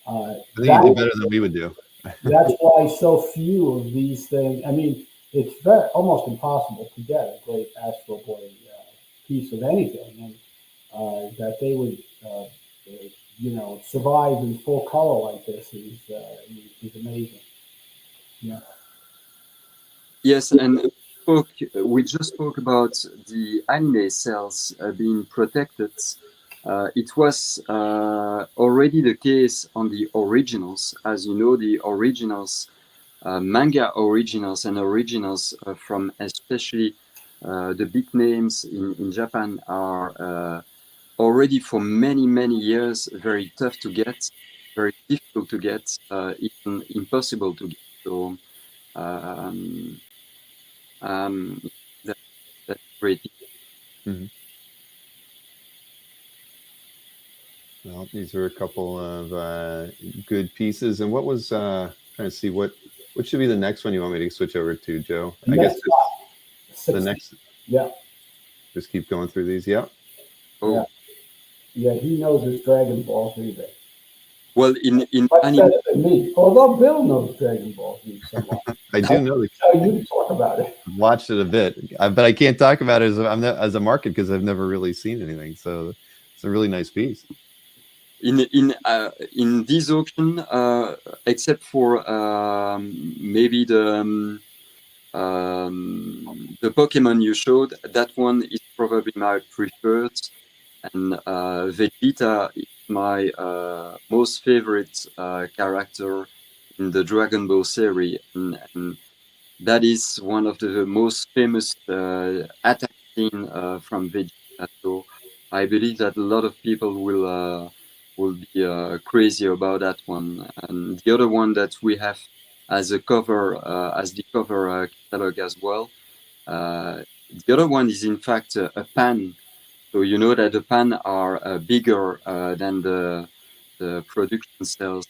I think you did better than we would do. that's why so few of these things. I mean, it's very almost impossible to get a great Astro Boy piece of anything, and that they would, you know, survive in full color like this is amazing. Yeah. Yes, and we just spoke about the anime cells being protected. It was already the case on the originals. As you know, the originals, manga originals and originals from especially the big names in Japan are already for many, many years very tough to get, very difficult to get, even impossible to get. So that, that's great. Mm-hmm. Well, these are a couple of good pieces. And what was trying to see what should be the next one you want me to switch over to, Joe? I guess the next. Yeah. Just keep going through these. Yeah. Oh. Yeah, he knows his Dragon Ball Z. Well, in much better than me. Although Bill knows Dragon Ball Z somewhat. I do know the. You talk about it. I've watched it a bit, but I can't talk about it as a market because I've never really seen anything. So it's a really nice piece. In this auction, except for maybe the Pokemon you showed, that one is probably my preferred, and Vegeta is my most favorite character in the Dragon Ball series, and that is one of the most famous attack scene from Vegeta. So I believe that a lot of people will be crazy about that one. And the other one that we have as a cover, as the cover catalog as well. The other one is in fact a pan. So you know that the pan are bigger than the production cells.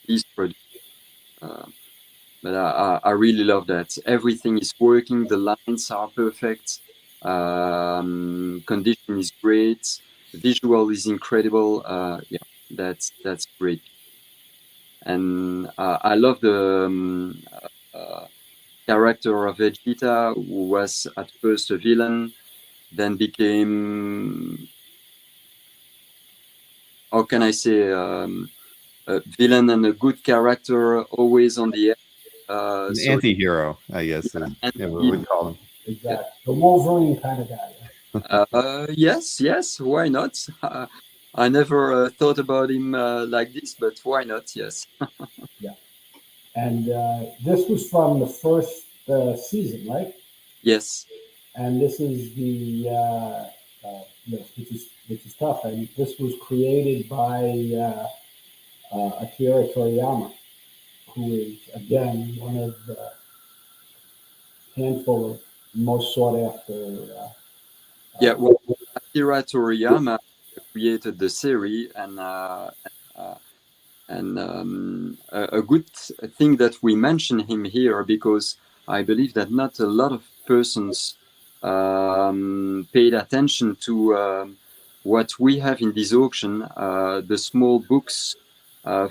These products. But I really love that. Everything is working. The lines are perfect. Condition is great. Visual is incredible. Yeah, that's great. And I love the character of Vegeta, who was at first a villain, then became, how can I say, a villain and a good character, always on the edge. An anti-hero, I guess. Yeah, what we call him. Exactly. The Wolverine kind of guy. Yes. Why not? I never thought about him like this, but why not? Yes. Yeah. And this was from the first season, right? Yes. And this is the which is tough. And this was created by Akira Toriyama, who is again one of the handful of most sought after. Yeah, well, Akira Toriyama created the series, and a good thing that we mention him here, because I believe that not a lot of persons paid attention to what we have in this auction, the small books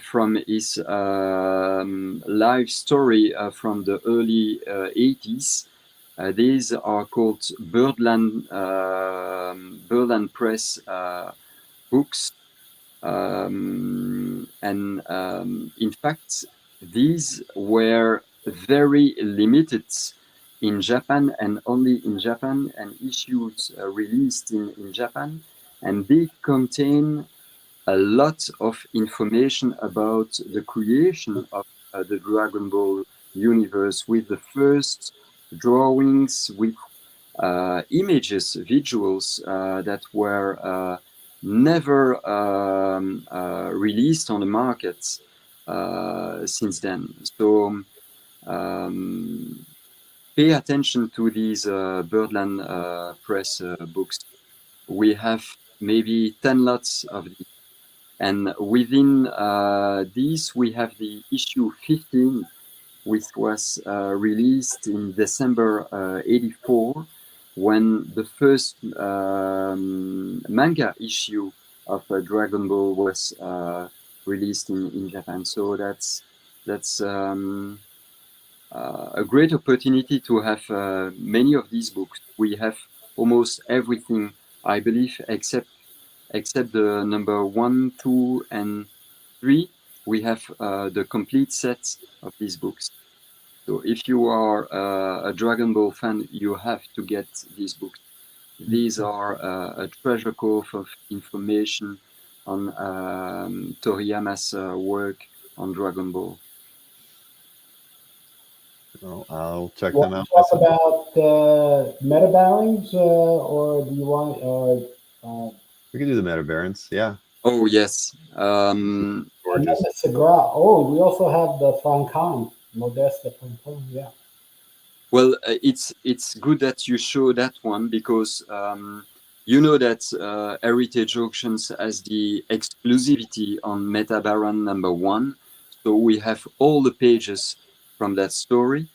from his life story from the early 80s. These are called Birdland Press books. In fact, these were very limited in Japan, and only in Japan, and issues released in Japan, and they contain a lot of information about the creation of the Dragon Ball universe, with the first drawings, with images, visuals that were never released on the market since then. So pay attention to these Birdland Press books. We have maybe 10 lots of these. And within these, we have the issue 15, which was released in December 84, when the first manga issue of Dragon Ball was released in Japan. So that's a great opportunity to have many of these books. We have almost everything, I believe, except the number 1, 2, and 3. We have the complete set of these books. So if you are a Dragon Ball fan, you have to get these books. These are a treasure trove of information on Toriyama's work on Dragon Ball. Well, I'll check Want them to out. talk about Metabarons, or do you want? We can do the Metabarons. Yeah. Oh yes. And then Gorgeous. the Segras. Oh, we also have the Francan, Modeste Francan. Yeah. Well, it's good that you show that one, because you know that Heritage Auctions has the exclusivity on Metabaron number 1. So we have all the pages from that story.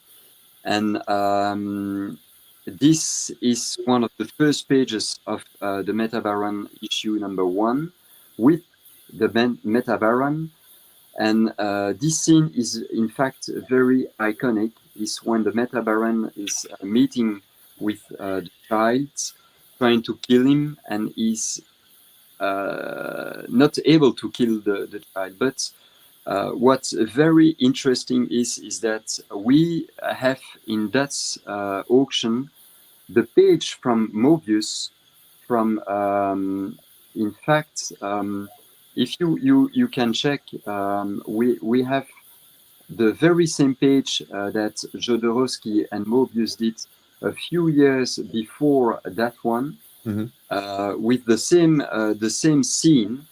And this is one of the first pages of the Metabaron issue number 1 with the Metabaron. And this scene is in fact very iconic. Is when the Metabaron is meeting with the child, trying to kill him, and is not able to kill the child. But what's very interesting is that we have in that auction the page from Mobius from in fact if you can check, we have the very same page that Jodorowsky and Mobius did a few years before that one, with the same scene.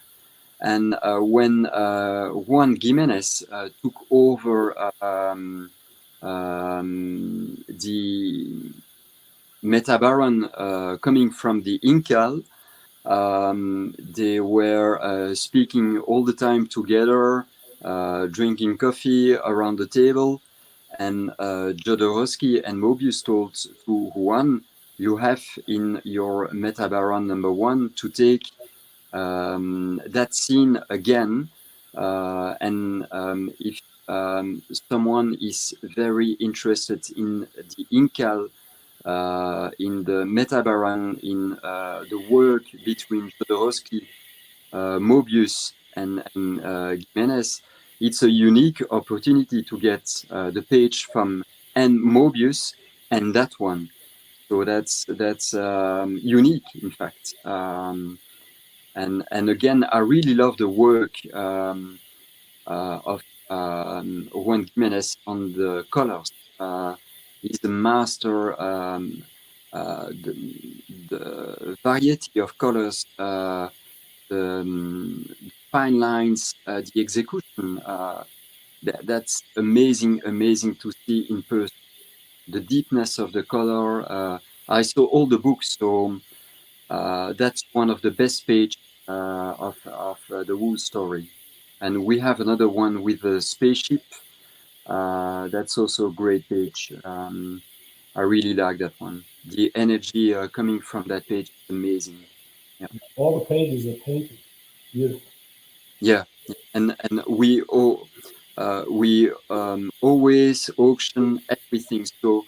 And when Juan Jimenez took over the Metabaron coming from the Incal, they were speaking all the time together, drinking coffee around the table, and Jodorowsky and Mobius told to Juan, you have in your Metabaron number 1 to take that scene again, and if someone is very interested in the Incal, in the Metabaron, in the work between Jodorowsky, Mobius, and Jimenez, it's a unique opportunity to get the page from Mobius and that one. So that's unique, in fact. And again, I really love the work of Juan Jimenez on the colors. He's the master. The variety of colors, the fine lines, the execution. That's amazing to see in person. The deepness of the color. I saw all the books, so that's one of the best pages of the Wool story. And we have another one with a spaceship. That's also a great page. I really like that one. The energy coming from that page is amazing. Yeah. All the pages are painted. Beautiful. Yeah, and we always auction everything. So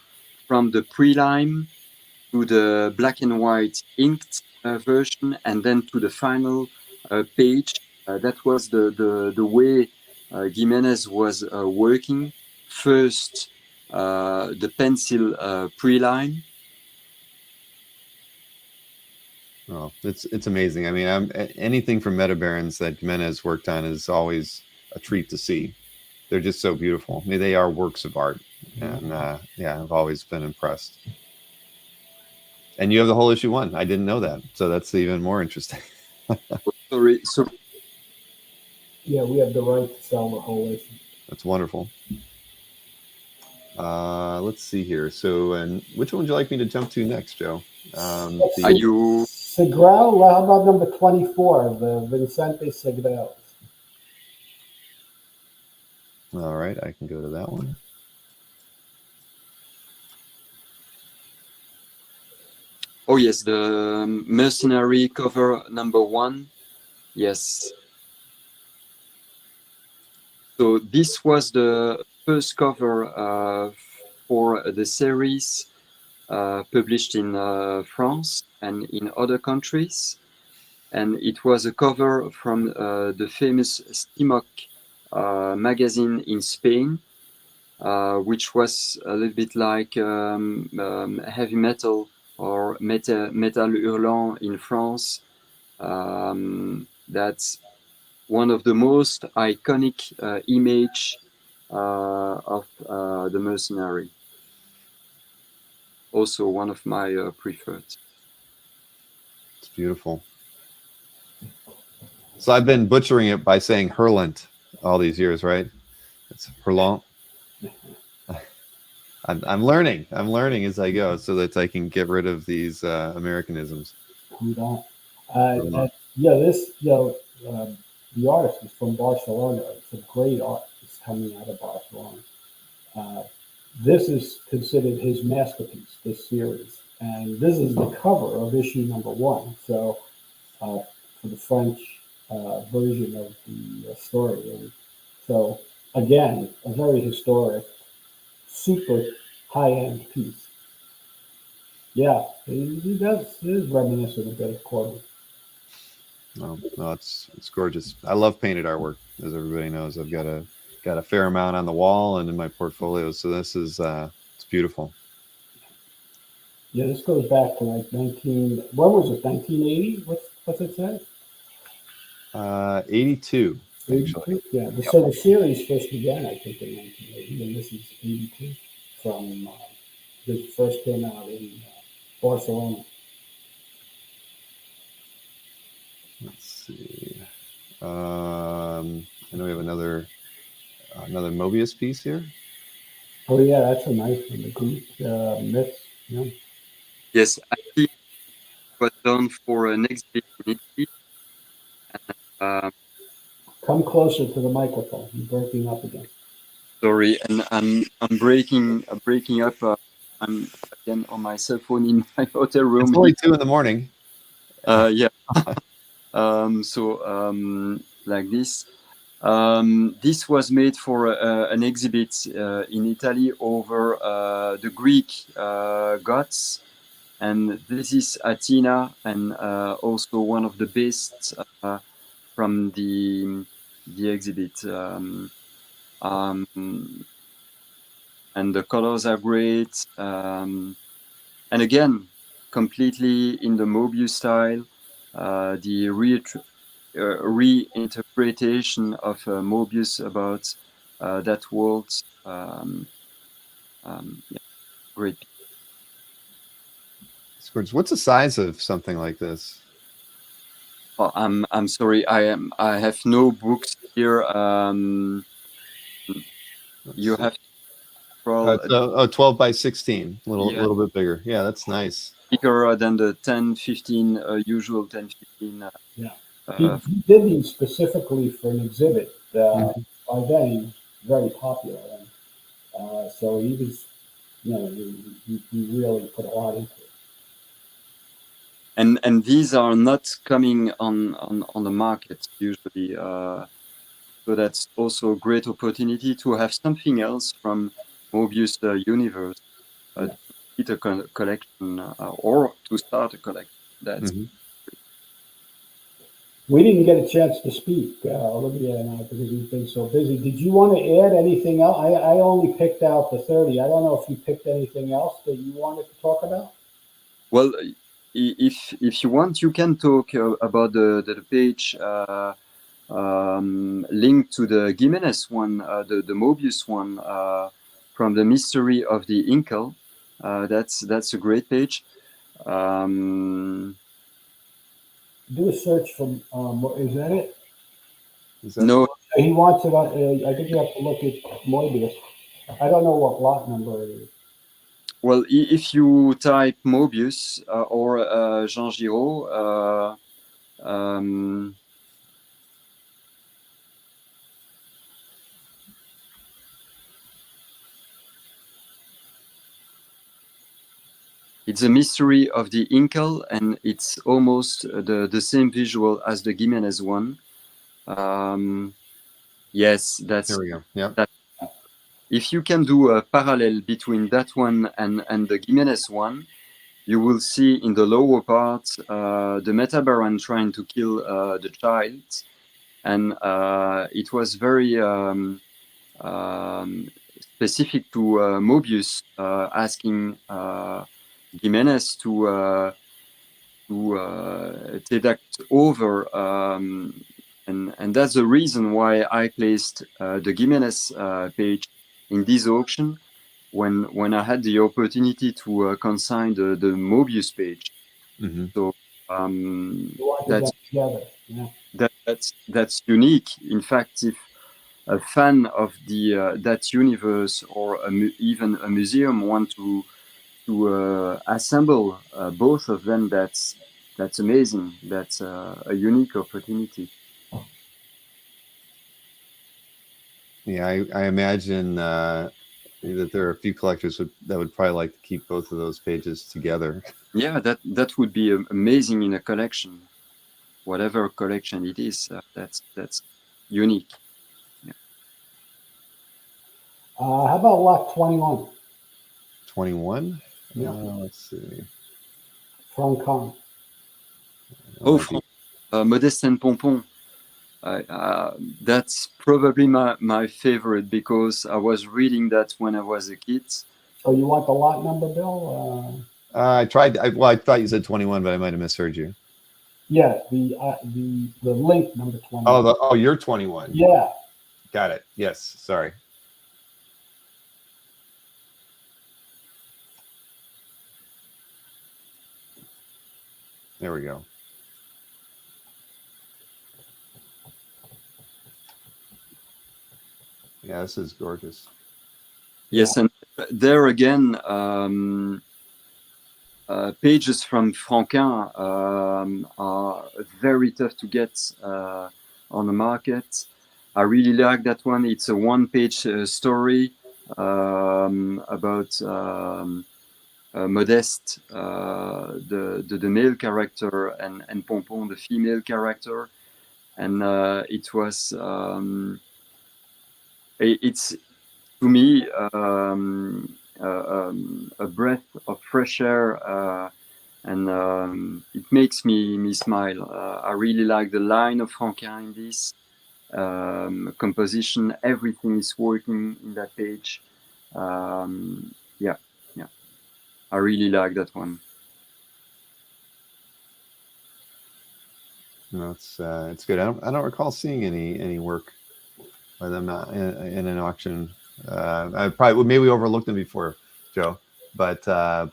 from the pre-lime to the black and white inked version, and then to the final page. That was the way Jimenez was working. First, the pencil pre-line. Oh, it's amazing. I mean, anything from Metabarons that Jimenez worked on is always a treat to see. they're just so beautiful. I mean, they are works of art, and yeah, I've always been impressed. And you have the whole issue 1. I didn't know that, so that's even more interesting. Sorry, so Yeah, we have the right to sell the whole issue. That's wonderful. Let's see here. So, and which one would you like me to jump to next, Joe? Let's are see. you? Segrel, well, how about number 24, the Vincente Segrel? All right, I can go to that one. Oh yes, the Mercenary cover number 1. Yes. So this was the first cover for the series published in France and in other countries. And it was a cover from the famous Stimoc magazine in Spain, which was a little bit like heavy metal or metal hurlant in France. That's one of the most iconic image of the Mercenary. Also one of my preferred. It's beautiful. So I've been butchering it by saying Hurlant all these years, right? It's Hurlant. I'm learning. I'm learning as I go, so that I can get rid of these Americanisms. We don't. Yeah, this, the artist is from Barcelona. It's a great art that's coming out of Barcelona. This is considered his masterpiece, this series. And this is the cover of issue number 1. So, for the French version of the story. And so, again, a very historic, super high-end piece. Yeah, he does. It is reminiscent a bit of Corbin. No, it's gorgeous. I love painted artwork, as everybody knows. I've got a fair amount on the wall and in my portfolio. So this is it's beautiful. Yeah, this goes back to like when was it? 1980? What's it say? 82. Actually. Yeah. So the series first began, I think, in 1980, and this is 82 from the first came out in Barcelona. Let's see. I know we have another Mobius piece here. Oh yeah, that's a nice one. The Greek myths. Yeah. Yes, I think it was done for an exhibit in Italy. Come closer to the microphone. You're breaking up again. Sorry, and I'm breaking up. I'm again on my cell phone in my hotel room. It's only 2 a.m. Yeah. Like this. This was made for an exhibit in Italy over the Greek gods, and this is Athena, and also one of the beasts from the exhibit. And the colors are great, and again, completely in the Mobius style. The reinterpretation of Mobius about that world. Yeah, great. What's the size of something like this? Well, I'm sorry. I have no books here. You have to 12 by 16, a little bit bigger. Yeah, that's nice. Bigger than the 10-15 usual 10-15. Yeah. He did these specifically for an exhibit. By then, he was very popular, and so he was, he really put a lot into it. And these are not coming on the market usually, so that's also a great opportunity to have something else from Mobius universe, to get a collection or to start a collection. That's We didn't get a chance to speak, Olivier and I, because we've been so busy. Did you want to add anything else? I only picked out the 30. I don't know if you picked anything else that you wanted to talk about. Well, if you want, you can talk about the page linked to the Gimenez one, the Mobius one, from the Mystery of the Inkle. That's a great page. Do a search from, is that it? Is that No, He wants it on, I think you have to look at Mobius. I don't know what lot number it is. well, if you type Mobius or Jean Giraud, it's a Mystery of the Inkle, and it's almost the same visual as the Gimenez one. Yes, that's. There we go. Yeah. If you can do a parallel between that one and the Gimenez one, you will see in the lower part the Metabaron trying to kill the child, and it was very specific to Mobius asking Gimenez to take that over, and that's the reason why I placed the Gimenez page in this auction when I had the opportunity to consign the Mobius page. Mm-hmm. So You want that's that together, yeah. that's unique. In fact, if a fan of the that universe or even a museum want to assemble both of them, that's amazing. That's a unique opportunity. Yeah, I imagine that there are a few collectors that would probably like to keep both of those pages together. Yeah, that would be amazing in a collection, whatever collection it is. That's unique. Yeah. How about lot 21? 21. Yeah. Let's see. Francan. Modeste and Pompon. That's probably my favorite because I was reading that when I was a kid. So you want the lot number, Bill? I tried. I thought you said 21, but I might have misheard you. Yeah, the link number 21. Oh, you're 21. Yeah. Got it. Yes. Sorry. There we go. Yeah, this is gorgeous. Yes, and there again, pages from Franquin are very tough to get on the market. I really like that one. It's a one-page story about Modeste, the male character, and Pompon, the female character. And it was, it's to me a breath of fresh air, and it makes me smile. I really like the line of Franquin in this composition. Everything is working in that page. Yeah, I really like that one. No, it's good. I don't recall seeing any work by them in an auction. I probably maybe overlooked them before, Joe. But yeah,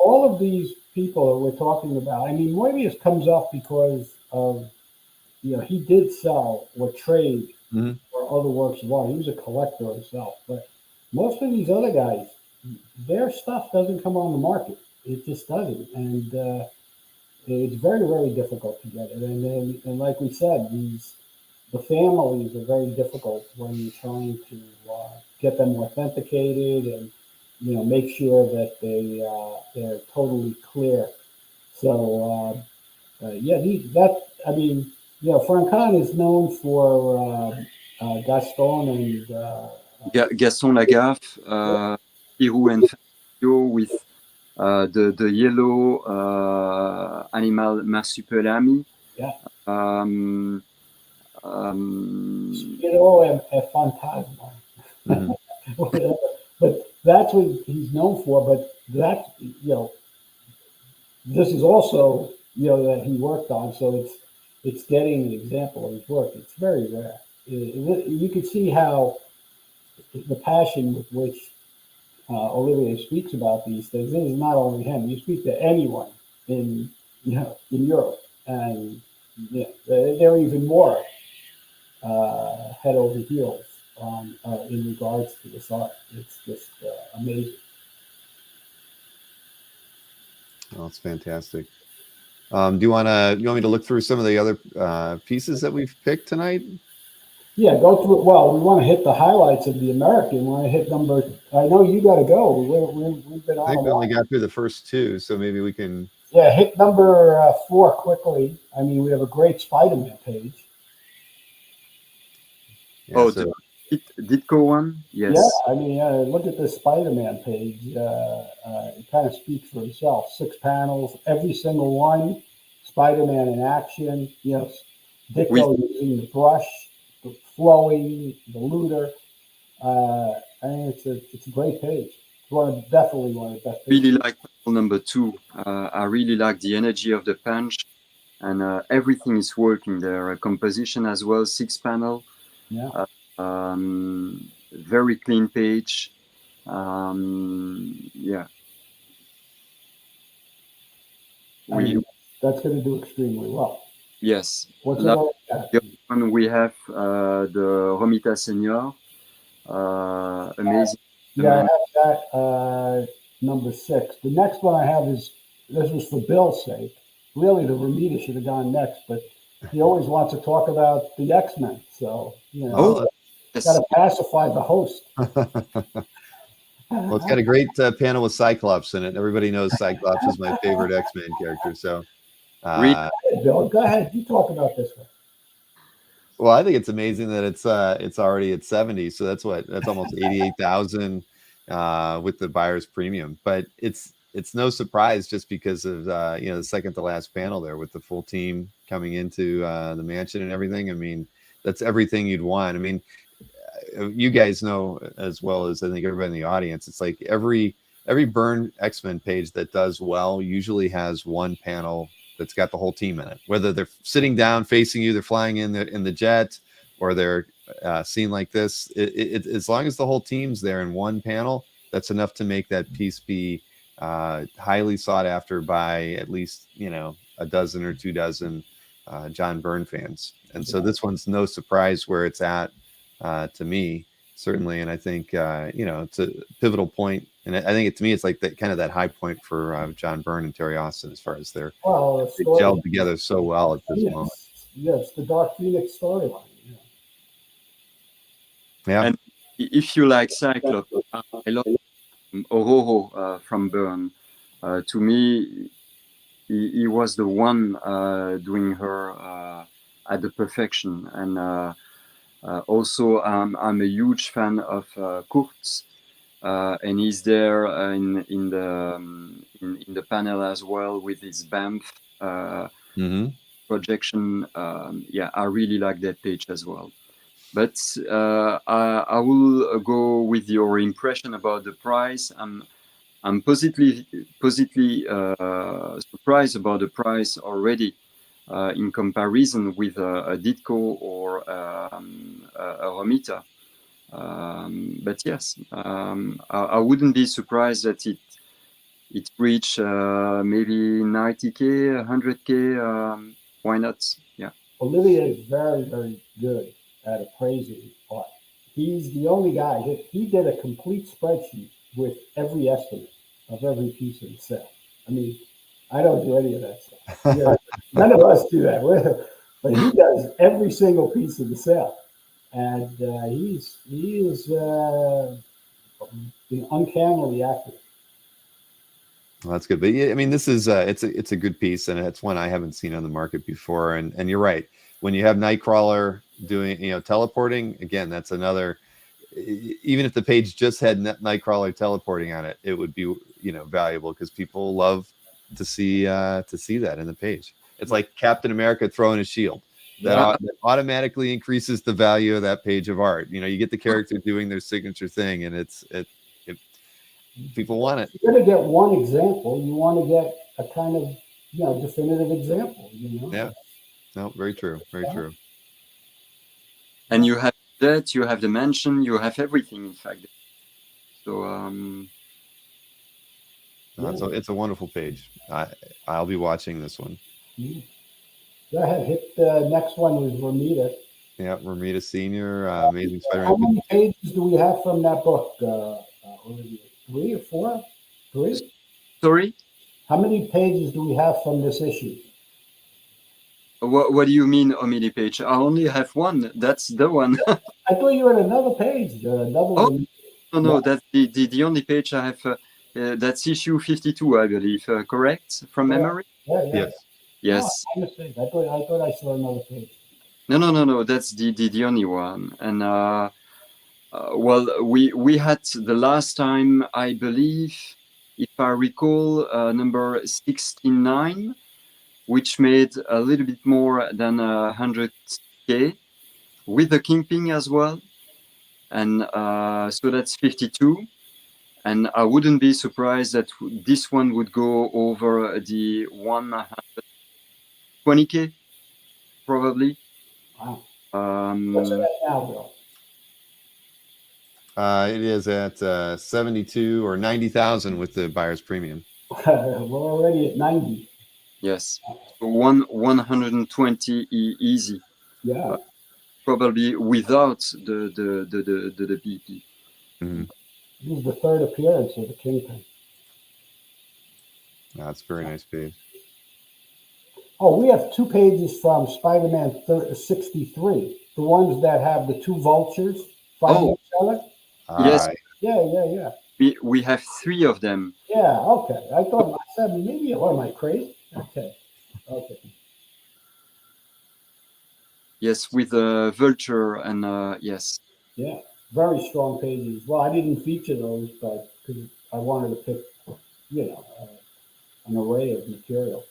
all of these people that we're talking about. I mean, Moebius comes up because of he did sell or trade for other works of art. He was a collector himself, but most of these other guys, their stuff doesn't come on the market. It just doesn't, and it's very, very difficult to get it. And like we said, the families are very difficult when you're trying to get them authenticated and make sure that they're totally clear. So Francan is known for Gaston and Gaston Lagaffe, Pirou and Fabio with the yellow animal marsupilami. Yeah. And Fantasma. But that's what he's known for. But that this is also that he worked on. So it's getting an example of his work. It's very rare. You can see how the passion with which Olivier speaks about these things. This is not only him. You speak to anyone in in Europe, and they're even more head over heels on in regards to this art. It's just amazing. Oh, it's fantastic. Do you want me to look through some of the other pieces that we've picked tonight? Yeah, go through it. Well, we want to hit the highlights of the American. We want to hit number. I know you got to go. We've been on. I think we only got through the first two, so maybe we can. Yeah, hit number 4 quickly. I mean, we have a great Spider-Man page. Yeah, so, Ditko one? Yes. Yeah, I mean, look at this Spider-Man page. It kind of speaks for itself. 6 panels, every single one. Spider-Man in action. Yes, Ditko using the brush, the flowing, the looter. I mean, it's a great page. It's definitely one of the best pages. Really like panel number 2. I really like the energy of the punch, and everything is working there. Composition as well, 6 panel. Yeah. Very clean page. Yeah. That's going to do extremely well. Yes. What's the other one we have the Romita Senior. Amazing. Yeah, I have that number 6. The next one I have is, this was for Bill's sake. Really, the Romita should have gone next, but he always wants to talk about the X-Men. So, got to pacify the host. Well, it's got a great panel with Cyclops in it. Everybody knows Cyclops is my favorite X-Men character. So, Bill, go ahead. You talk about this one. Well, I think it's amazing that it's already at 70. So that's almost 88,000 with the buyer's premium. But it's no surprise just because of the second to last panel there with the full team coming into the mansion and everything. I mean, that's everything you'd want. I mean, you guys know as well as I think everybody in the audience, it's like every Byrne X-Men page that does well usually has one panel that's got the whole team in it, whether they're sitting down facing you, they're flying in the jet, or they're seen like this. As long as the whole team's there in one panel, that's enough to make that piece be highly sought after by at least a dozen or 2 dozen John Byrne fans. And so this one's no surprise where it's at to me, certainly. And I think it's a pivotal point. And I think to me, it's like that kind of that high point for John Byrne and Terry Austin as far as they're gelled together so well at this moment. Yes, the Dark Phoenix storyline. Yeah. And if you like Cyclops, I love Ororo from Byrne. To me, he was the one doing her at the perfection. And also, I'm a huge fan of Kurtz. And he's there in the panel as well with his BAMF projection. I really like that page as well. But I will go with your impression about the price. I'm positively surprised about the price already in comparison with a Ditko or a Romita. But yes, I wouldn't be surprised that it reached maybe 90K, 100K. Why not? Yeah. Olivier is very, very good at appraising art. He's the only guy. He did a complete spreadsheet with every estimate of every piece of the sale. I mean, I don't do any of that stuff. None of us do that. But he does every single piece of the sale. And he is uncannily accurate. Well, that's good. But yeah, I mean, this is it's a good piece, and it's one I haven't seen on the market before. And you're right. When you have Nightcrawler doing teleporting, again, that's another. Even if the page just had Nightcrawler teleporting on it, it would be valuable because people love to see that in the page. It's like Captain America throwing a shield. That automatically increases the value of that page of art. You get the character doing their signature thing, and it people want it. You're going to get one example. You want to get a kind of definitive example. Yeah. No, very true. Very true. And you have that, you have the mansion, you have everything, in fact. So It's a wonderful page. I'll be watching this one. Go ahead, hit the next one with Ramita. Yeah, Ramita Senior, Amazing Spider-Man. How many pages do we have from that book, Olivier? 3 or 4? 3? sorry, How many pages do we have from this issue? what do you mean, Omni page? I only have one. That's the one. I thought you had another page. Another Oh, one. no, that's the only page I have. That's issue 52, I believe. Correct from memory? Yeah. Yes. Yes. Oh, I mistake. I thought I saw another page. No. That's the only one. And well, we had the last time, I believe, if I recall, number 69, which made a little bit more than 100K with the Kingpin as well. And so that's 52. And I wouldn't be surprised that this one would go over the 120K, probably. Wow. What's it at now, Bill? It is at 72 or 90,000 with the buyer's premium. We're already at 90. Yes, 120 easy. Yeah. Probably without the BP. Mm-hmm. This is the third appearance of the Kingpin. That's a very nice page. Oh, we have 2 pages from Spider-Man 63. The ones that have the 2 vultures fighting each other. Yes. Yeah. We have 3 of them. Yeah, okay. I thought I said maybe, or am I crazy? Okay. Yes, with the vulture and yes. Yeah, very strong pages. Well, I didn't feature those, but because I wanted to pick, an array of material.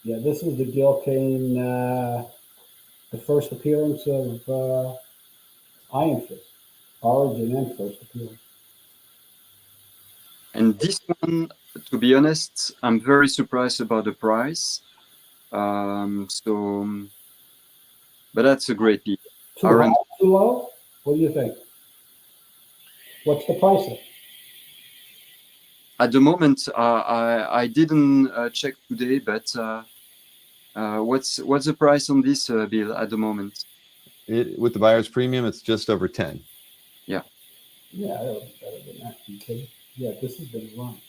Yeah, this is the Gil Kane, the first appearance of Iron Fist, origin and first appearance. And this one, to be honest, I'm very surprised about the price. But that's a great piece. Too high, too low? What do you think? What's the price of? At the moment, I didn't check today, but what's the price on this bill at the moment? With the buyer's premium, it's just over 10. Yeah, that would be better than that. Okay. Yeah, this has been run.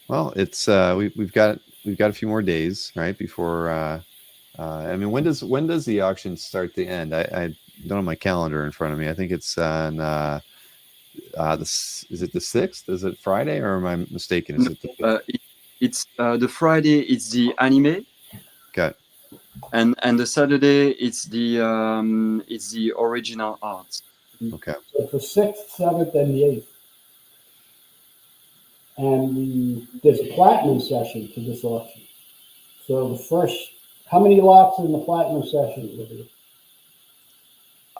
Well, it's we've got a few more days, right, before. I mean, when does the auction start to end? I don't have my calendar in front of me. I think it's on is it the 6th? Is it Friday, or am I mistaken? Is it it's the Friday? It's the anime. Okay. And the Saturday it's the original art. Okay. So the 6th, 7th, and the 8th. And there's a platinum session to this auction. So the first, how many lots in the platinum session, Olivier?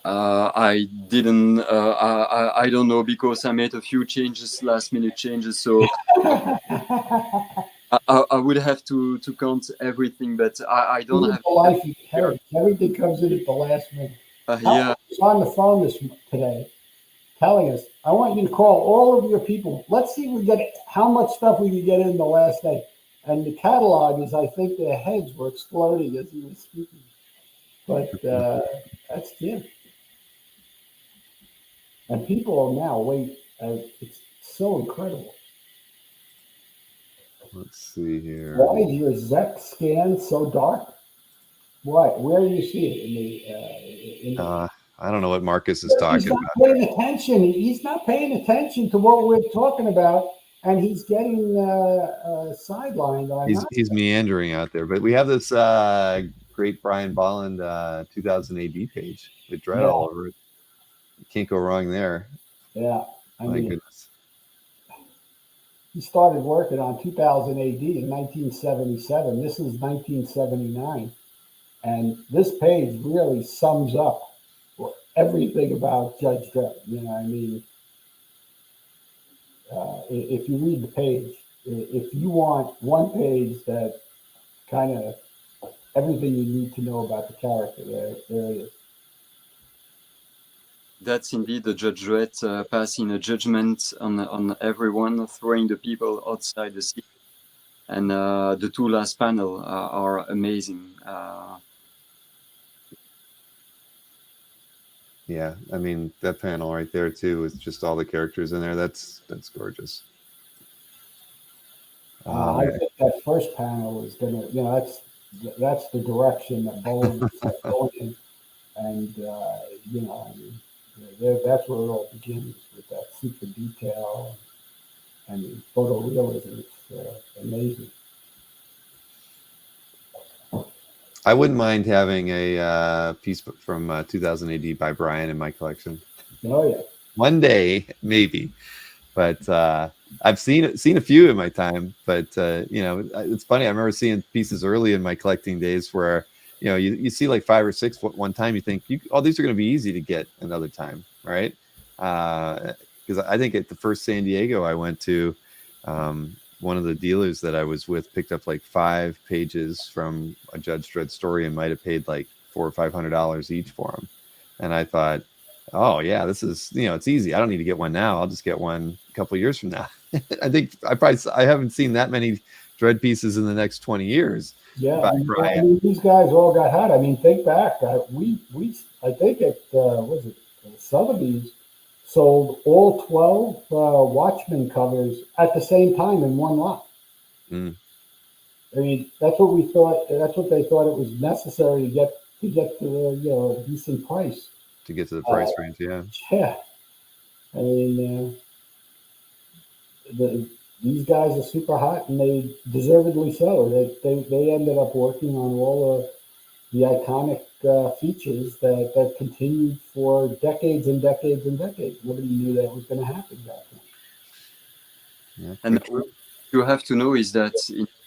I didn't. I don't know, because I made a few changes, last minute changes. So I would have to count everything, but I don't have. The life you carry. Everything comes in at the last minute. Yeah. I was on the phone today, telling us, I want you to call all of your people. Let's see if we get how much stuff we can get in the last day. And the catalog is, I think their heads were exploding as he was speaking. But that's Jim. And people are now it's so incredible. Let's see here. Why is your Zep scan so dark? Why? Where do you see it in the I don't know what Marcus is talking about. Paying attention. He's not paying attention to what we're talking about, and he's getting sidelined. He's meandering out there. But we have this great Brian Bolland 2000 AD page with dread all over it. You can't go wrong there. Yeah, My goodness. He started working on 2000 AD in 1977. This is 1979, and this page really sums up everything about Judge Dredd. You know, I mean, if you read the page, if you want one page that kind of everything you need to know about the character, there it is. That's indeed the Judge Dredd passing a judgment on everyone, throwing the people outside the city. And the two last panel are amazing. Yeah, I mean that panel right there too, with just all the characters in there. That's gorgeous. I think that first panel is gonna, that's the direction that Bold is going in, and I mean, that's where it all begins with that super detail and the photorealism. It's amazing. I wouldn't mind having a piece from 2000 AD by Brian in my collection. Oh yeah. One day, maybe. But I've seen a few in my time. But it's funny. I remember seeing pieces early in my collecting days where you see like 5 or 6 one time. You think, these are going to be easy to get another time, right? Because I think at the first San Diego I went to, one of the dealers that I was with picked up like 5 pages from a Judge Dredd story and might have paid like $400 or $500 each for them. And I thought, oh yeah, this is, it's easy. I don't need to get one now. I'll just get one a couple of years from now. I think I haven't seen that many Dredd pieces in the next 20 years. Yeah, I mean, these guys all got hot. I mean, think back. I think at was it Sotheby's sold all 12 Watchmen covers at the same time in one lot. Mm. I mean, that's what we thought. That's what they thought it was necessary to get to a decent price. To get to the price range, yeah. Yeah, I mean, these guys are super hot, and they deservedly so. They ended up working on all the iconic features that continued for decades and decades and decades. Nobody knew that was going to happen back then. Yeah, and what you have to know is that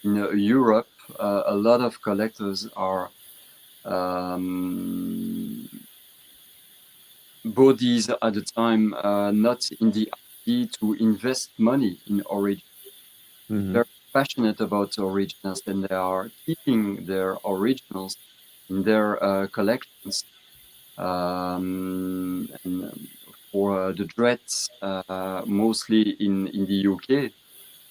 in Europe, a lot of collectors are bodies at the time not in the idea to invest money in origin. Mm-hmm. They're passionate about originals, and they are keeping their originals in their collections. And for the Dreads, mostly in the UK,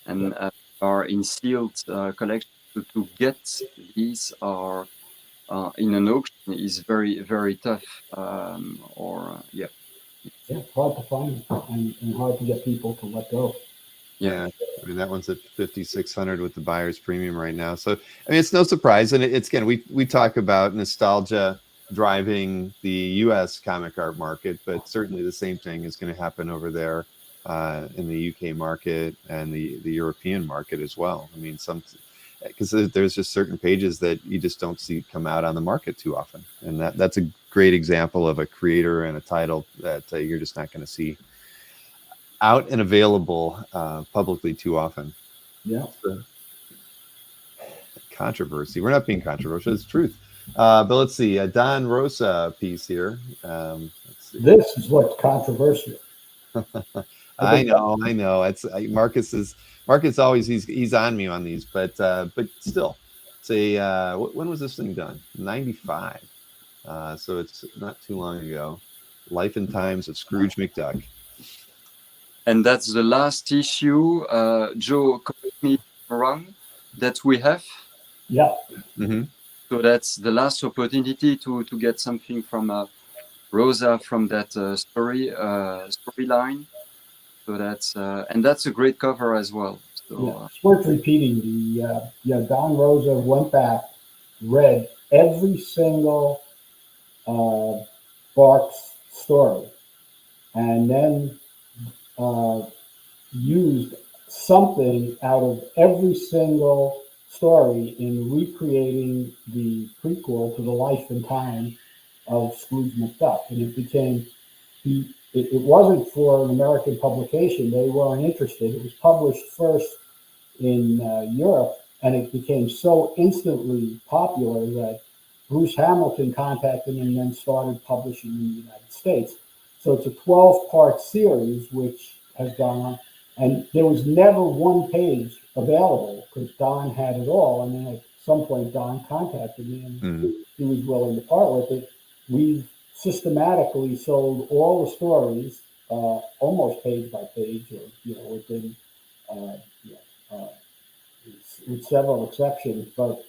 and are in sealed collections. To get these are in an auction is very, very tough. Yeah, it's hard to find and hard to get people to let go. Yeah, I mean that one's at 5,600 with the buyer's premium right now. So I mean it's no surprise, and it's again we talk about nostalgia driving the U.S. comic art market, but certainly the same thing is going to happen over there in the UK market and the European market as well. I mean because there's just certain pages that you just don't see come out on the market too often, and that's a great example of a creator and a title that you're just not going to see out and available publicly too often. Yeah. Controversy. We're not being controversial. It's truth. But let's see. A Don Rosa piece here. Let's see. This is what's controversial. I know. It's Marcus always he's on me on these, but still, say when was this thing done? 95. So it's not too long ago. Life and Times of Scrooge McDuck. And that's the last issue, Joe, correct me if I'm wrong, that we have. Yeah. Mm-hmm. So that's the last opportunity to get something from Rosa from that storyline. So that's a great cover as well. So, it's worth repeating. Don Rosa went back, read every single Barks story, and then used something out of every single story in recreating the prequel to the life and time of Scrooge McDuck. And it became, it wasn't for an American publication. They weren't interested. It was published first in Europe, and it became so instantly popular that Bruce Hamilton contacted him and then started publishing in the United States. So it's a 12-part series which has gone on, and there was never one page available because Don had it all. I mean, at some point, Don contacted me and he was willing to part with it. We've systematically sold all the stories, almost page by page, or within, with several exceptions. But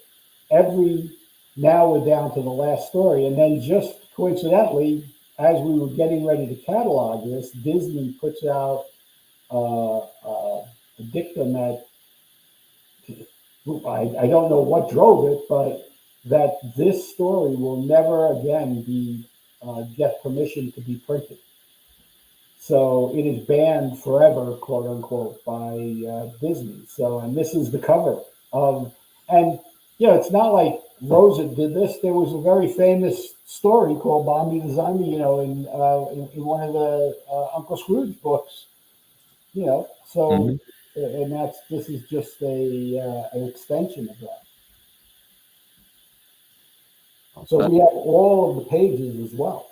now we're down to the last story, and then just coincidentally, as we were getting ready to catalog this, Disney puts out a dictum that I don't know what drove it, but that this story will never again get permission to be printed. So it is banned forever, quote unquote, by Disney. So, and this is the cover of, and it's not like Rosa did this. There was a very famous story called Bombi the Zombie, in one of the Uncle Scrooge books, so, and this is just an extension of that. So we have all of the pages as well.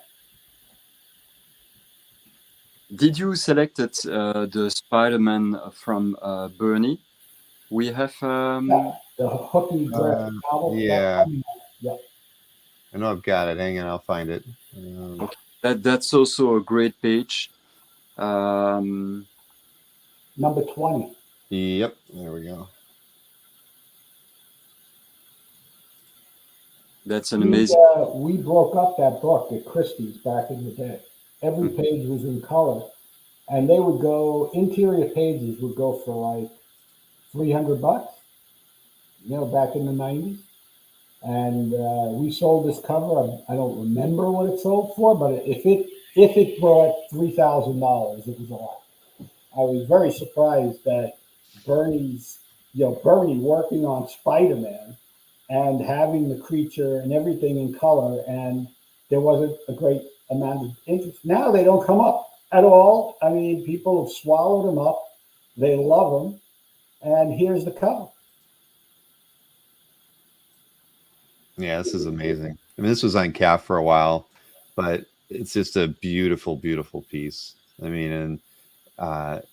Did you select the Spider-Man from Bernie? We have the hooky graphic novel. Yeah. Yeah. I know I've got it. Hang on, I'll find it. Okay. That's also a great page. Number 20. Yep, there we go. That's an amazing. We broke up that book at Christie's back in the day. Every page was in color, and they would go, interior pages would go for like $300, back in the 90s. And we sold this cover. I don't remember what it sold for, but if it brought $3,000, it was a lot. I was very surprised that Bernie working on Spider-Man and having the creature and everything in color, and there wasn't a great amount of interest. Now they don't come up at all. I mean, people have swallowed them up. They love them. And here's the cover. Yeah, this is amazing. I mean, this was on CAF for a while, but it's just a beautiful, beautiful piece. I mean, and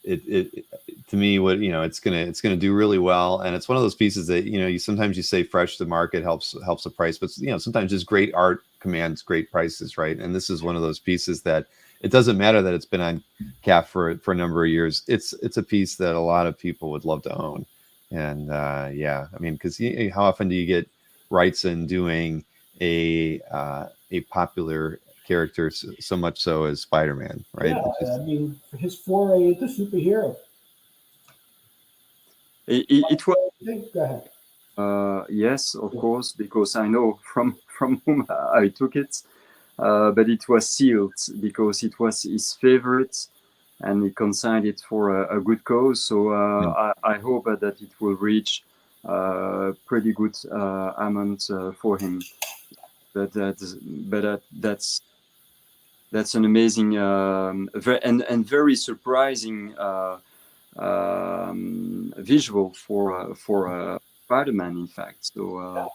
it to me, it's gonna do really well. And it's one of those pieces that you sometimes you say fresh to market helps the price, but sometimes just great art commands great prices, right? And this is one of those pieces that it doesn't matter that it's been on CAF for a number of years. It's a piece that a lot of people would love to own. And yeah, I mean, because how often do you get rights in doing a popular character so much so as Spider-Man, right? Yeah, I mean, his foray into superhero. It was. Go ahead. Yes, of course, because I know from whom I took it, but it was sealed because it was his favorite, and he consigned it for a good cause. So I hope that it will reach pretty good amount for him. But that's an amazing and very surprising visual for Spider-Man, in fact. So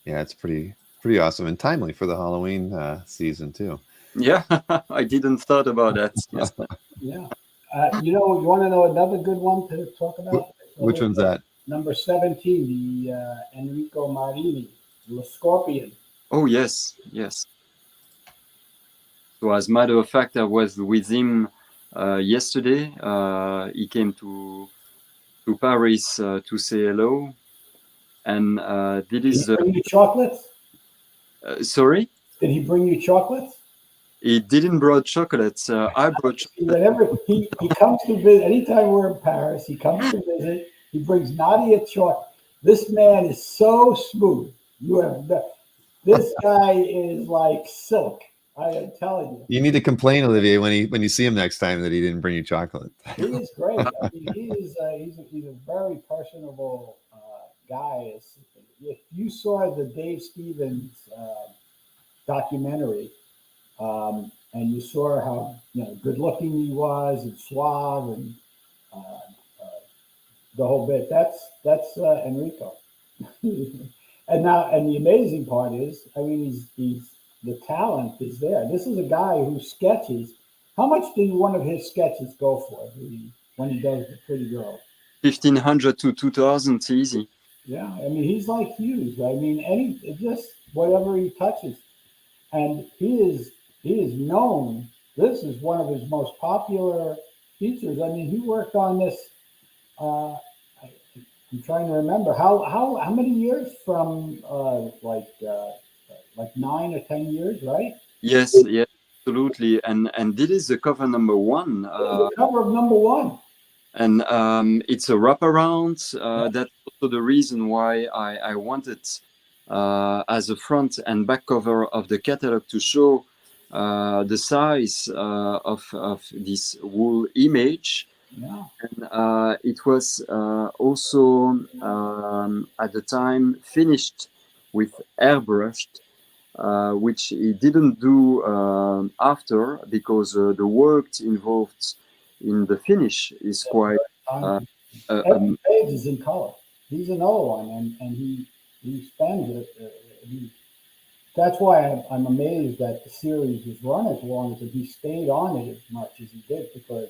yeah, it's pretty awesome and timely for the Halloween season too. Yeah, I didn't thought about that. Yes. Yeah. You want to know another good one to talk about? Which one's that? Number 17, the Enrico Marini, the Scorpion. Oh, yes. So as a matter of fact, I was with him yesterday. He came to Paris to say hello. And did he bring you chocolates? Sorry? Did he bring you chocolates? He didn't brought chocolates. I brought chocolates. Whenever he comes to visit, anytime we're in Paris, he comes to visit. He brings Nadia chocolate. This man is so smooth. This guy is like silk. I am telling you. You need to complain, Olivier, when you see him next time that he didn't bring you chocolate. He is great. I mean, he's a very personable guy. If you saw the Dave Stevens documentary, and you saw how good looking he was and suave and the whole bit, that's Enrico. And the amazing part is, I mean, he's the talent is there. This is a guy who sketches. How much did one of his sketches go for? when he does the pretty girls. 1,500 to 2,000, easy. Yeah, I mean, he's like Hughes. I mean, just whatever he touches, and he is known. This is one of his most popular features. I mean, he worked on this. I'm trying to remember how many years from like 9 or 10 years, right? Yes, yes, absolutely. And this is the cover number 1. The cover of number 1. And it's a wraparound. That's also the reason why I wanted as a front and back cover of the catalog to show the size of this wool image. Yeah. And it was also at the time finished with airbrushed, which he didn't do after, because the work involved in the finish is quite. Every page is in color. He's another one, and he spends it. That's why I'm amazed that the series has run as long as it. He stayed on it as much as he did, because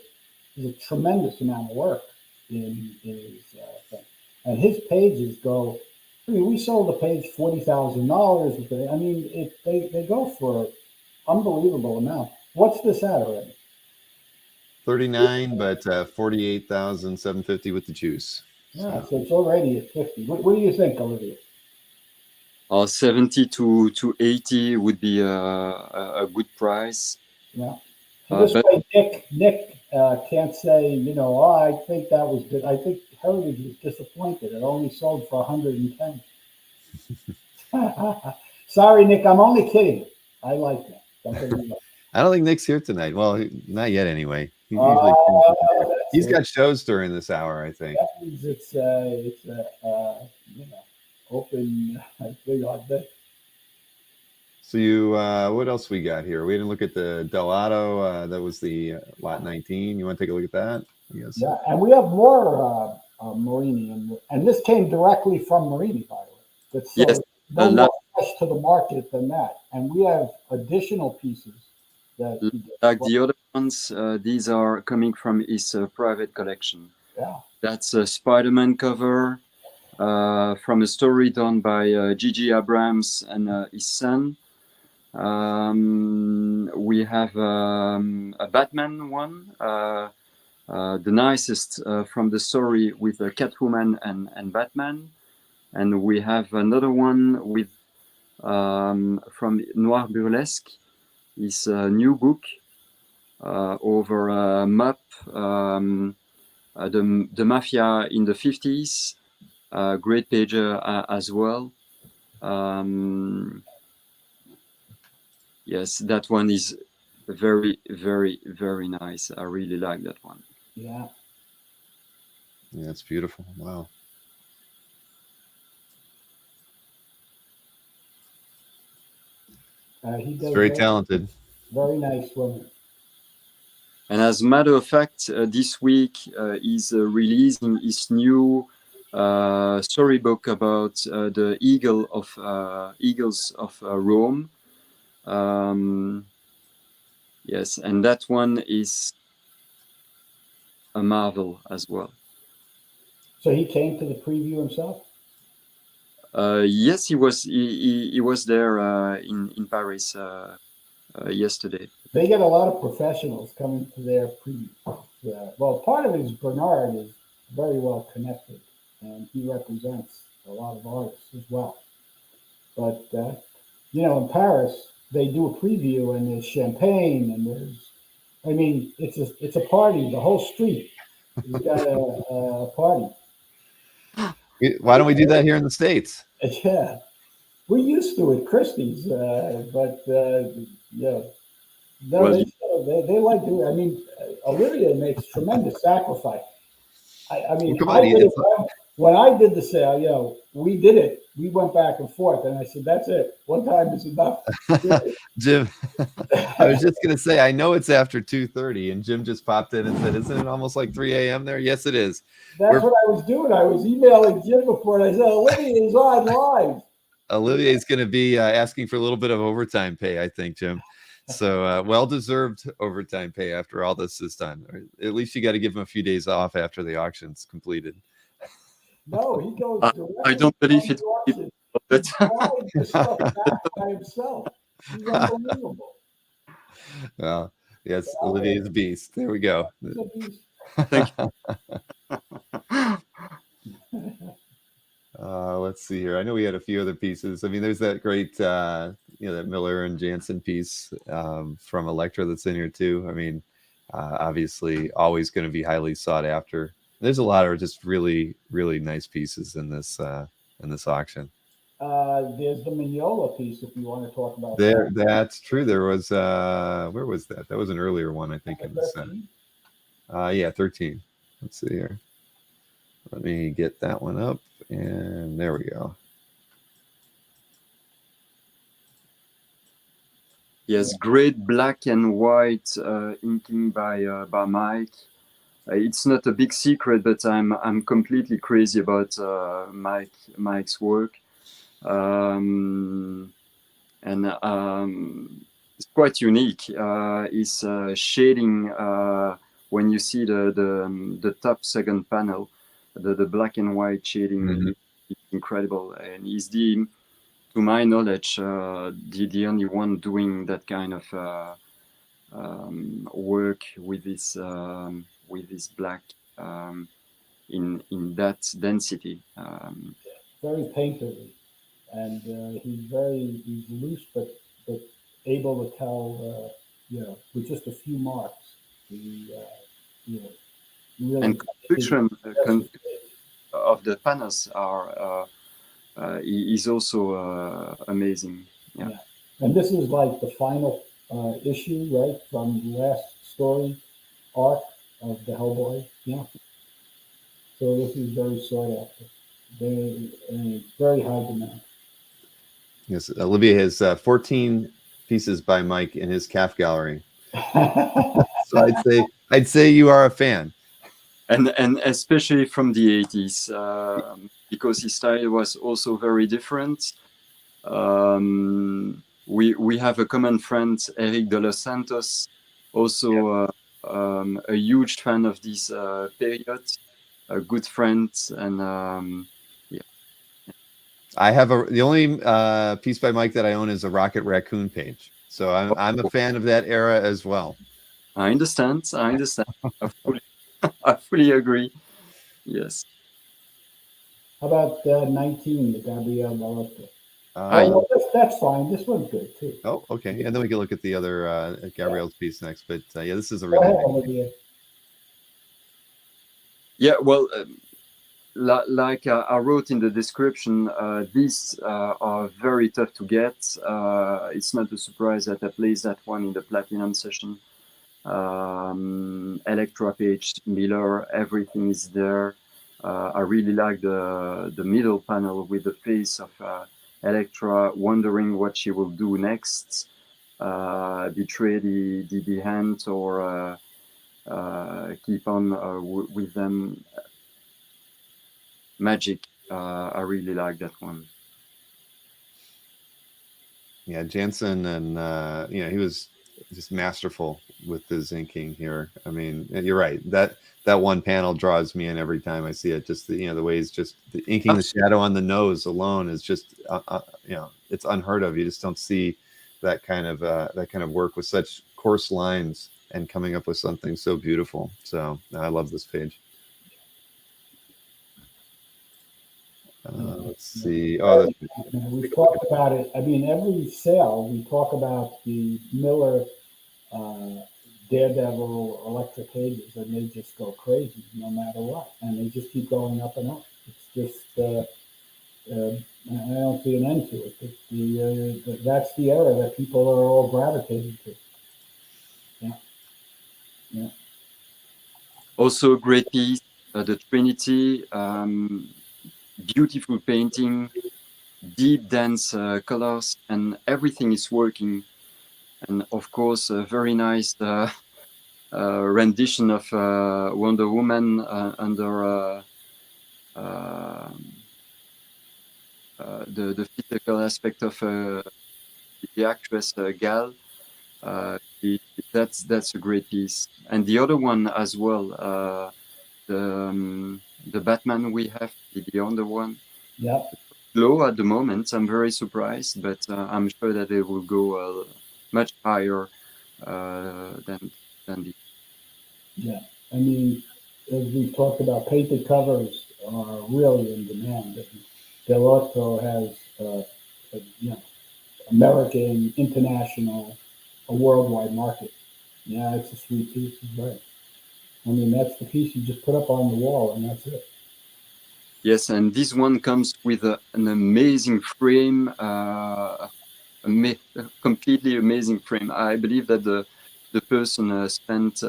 there's a tremendous amount of work in his thing. And his pages go. I mean, we sold a page $40,000. I mean, they go for unbelievable amount. What's this at already? 39, but 48,750 with the juice. Yeah, so it's already at 50. What do you think, Olivier? 70 to 80 would be a good price. Yeah. So this way, Nick can't say, I think that was good. I think Heritage was disappointed. It only sold for 110. Sorry, Nick. I'm only kidding. I like that. I don't think Nick's here tonight. Well, not yet anyway. He's got shows during this hour, I think. That means it's open thing all day. So you, what else we got here? We didn't look at the Delato. That was the lot 19. You want to take a look at that? Yes. Yeah, and we have more Mannarino, and this came directly from Mannarino, by the way. Yes. No more fresh to the market than that. And we have additional pieces that like the other ones. These are coming from his private collection. Yeah. That's a Spider-Man cover from a story done by Gigi Abrams and his son. We have a Batman one, the nicest from the story with Catwoman and Batman. And we have another one with from Noir Burlesque, his new book over MAP, the Mafia in the 50s. Great page as well. Yes, that one is very, very, very nice. I really like that one. Yeah. Yeah, it's beautiful. Wow. He does very talented. Very nice woman. And as a matter of fact, this week he's releasing his new storybook about the eagles of Rome. Yes, and that one is a marvel as well. So he came to the preview himself? Yes, he was there in Paris yesterday. They get a lot of professionals coming to their preview. Well, part of it is Bernard is very well connected, and he represents a lot of artists as well. But in Paris they do a preview, and there's champagne, and it's a party. The whole street has got a party. Why don't we do that here in the States? Yeah, we're used to it, Christie's, but yeah, no, Well, they like to. I mean, Olivier makes tremendous sacrifice. I mean, come on, when I did the sale, we did it. We went back and forth, and I said, "That's it. One time is enough." Jim, I was just gonna say, I know it's after 2:30, and Jim just popped in and said, "Isn't it almost like 3 a.m. there?" Yes, it is. That's what I was doing. I was emailing Jim before, and I said, "Olivier is on live." Olivier's going to be asking for a little bit of overtime pay, I think, Jim. So well-deserved overtime pay after all this is done. Or at least you got to give him a few days off after the auction's completed. No, he goes directly. I don't believe from it. the auction. But He buys the stuff back by himself. He's unbelievable. Well, yes, Yeah. Olivier's a beast. There we go. He's a beast. thank you. Let's see here. I know we had a few other pieces. I mean, there's that great, that Miller and Jansen piece from Elektra that's in here too. I mean, obviously, always going to be highly sought after. There's a lot of just really, really nice pieces in this auction. There's the Mignola piece if you want to talk about There, that. that's true. There was where was that? That was an earlier one, I think, in the set. 13. Let's see here. Let me get that one up, and there we go. Yes, great black and white inking by Mike. It's not a big secret, but I'm completely crazy about Mike's work, and it's quite unique. His shading when you see the top second panel, the black and white shading is incredible, and he's to my knowledge, the only one doing that kind of work with this black in that density. Very painterly, and he's loose, but able to tell, with just a few marks. Really. And construction of the panels is also amazing. Yeah. And this is like the final issue, right, from the last story arc of the Hellboy. Yeah. So this is very sought after. Very high demand. Yes, Olivier has 14 pieces by Mike in his calf gallery. So I'd say you are a fan. And especially from the 80s, because his style was also very different. We have a common friend, Eric de los Santos, also a huge fan of this period, a good friend, and I have the only piece by Mike that I own is a Rocket Raccoon page, so I'm a fan of that era as well. I understand. I fully agree. Yes. How about 19, the Gabriel Barocco? That's fine. This one's good too. Oh, okay. And then we can look at the other Gabriel's piece next. But yeah, this is a really yeah. Well, like I wrote in the description, these are very tough to get. It's not a surprise that I placed that one in the platinum session. Elektra page, Miller, everything is there. I really like the middle panel with the face of Elektra wondering what she will do next, betray the hand or keep on with them. Magic. I really like that one. Yeah, Jansen, and he was just masterful with his inking here. I mean, you're right. That one panel draws me in every time I see it. Just the way he's just the inking the shadow on the nose alone is just it's unheard of. You just don't see that kind of work with such coarse lines and coming up with something so beautiful. So I love this page. Let's see. Oh, we talked about it. I mean, every sale we talk about the Miller Daredevil electric pages, and they just go crazy no matter what, and they just keep going up and up. It's just I don't see an end to it. That's the era that people are all gravitating to. Yeah. Also, a great piece, the Trinity. Beautiful painting, deep, dense colors, and everything is working. And of course, a very nice rendition of Wonder Woman under a the physical aspect of the actress Gal. That's a great piece. And the other one as well, the Batman we have, the other one. Yeah. Low at the moment. I'm very surprised, but I'm sure that it will go much higher than the. Yeah. I mean, as we talked about, painted covers are really in demand. Del Orto has, American, international, a worldwide market. Yeah, it's a sweet piece. It's right. I mean, that's the piece you just put up on the wall, and that's it. Yes, and this one comes with an amazing frame, completely amazing frame. I believe that the person spent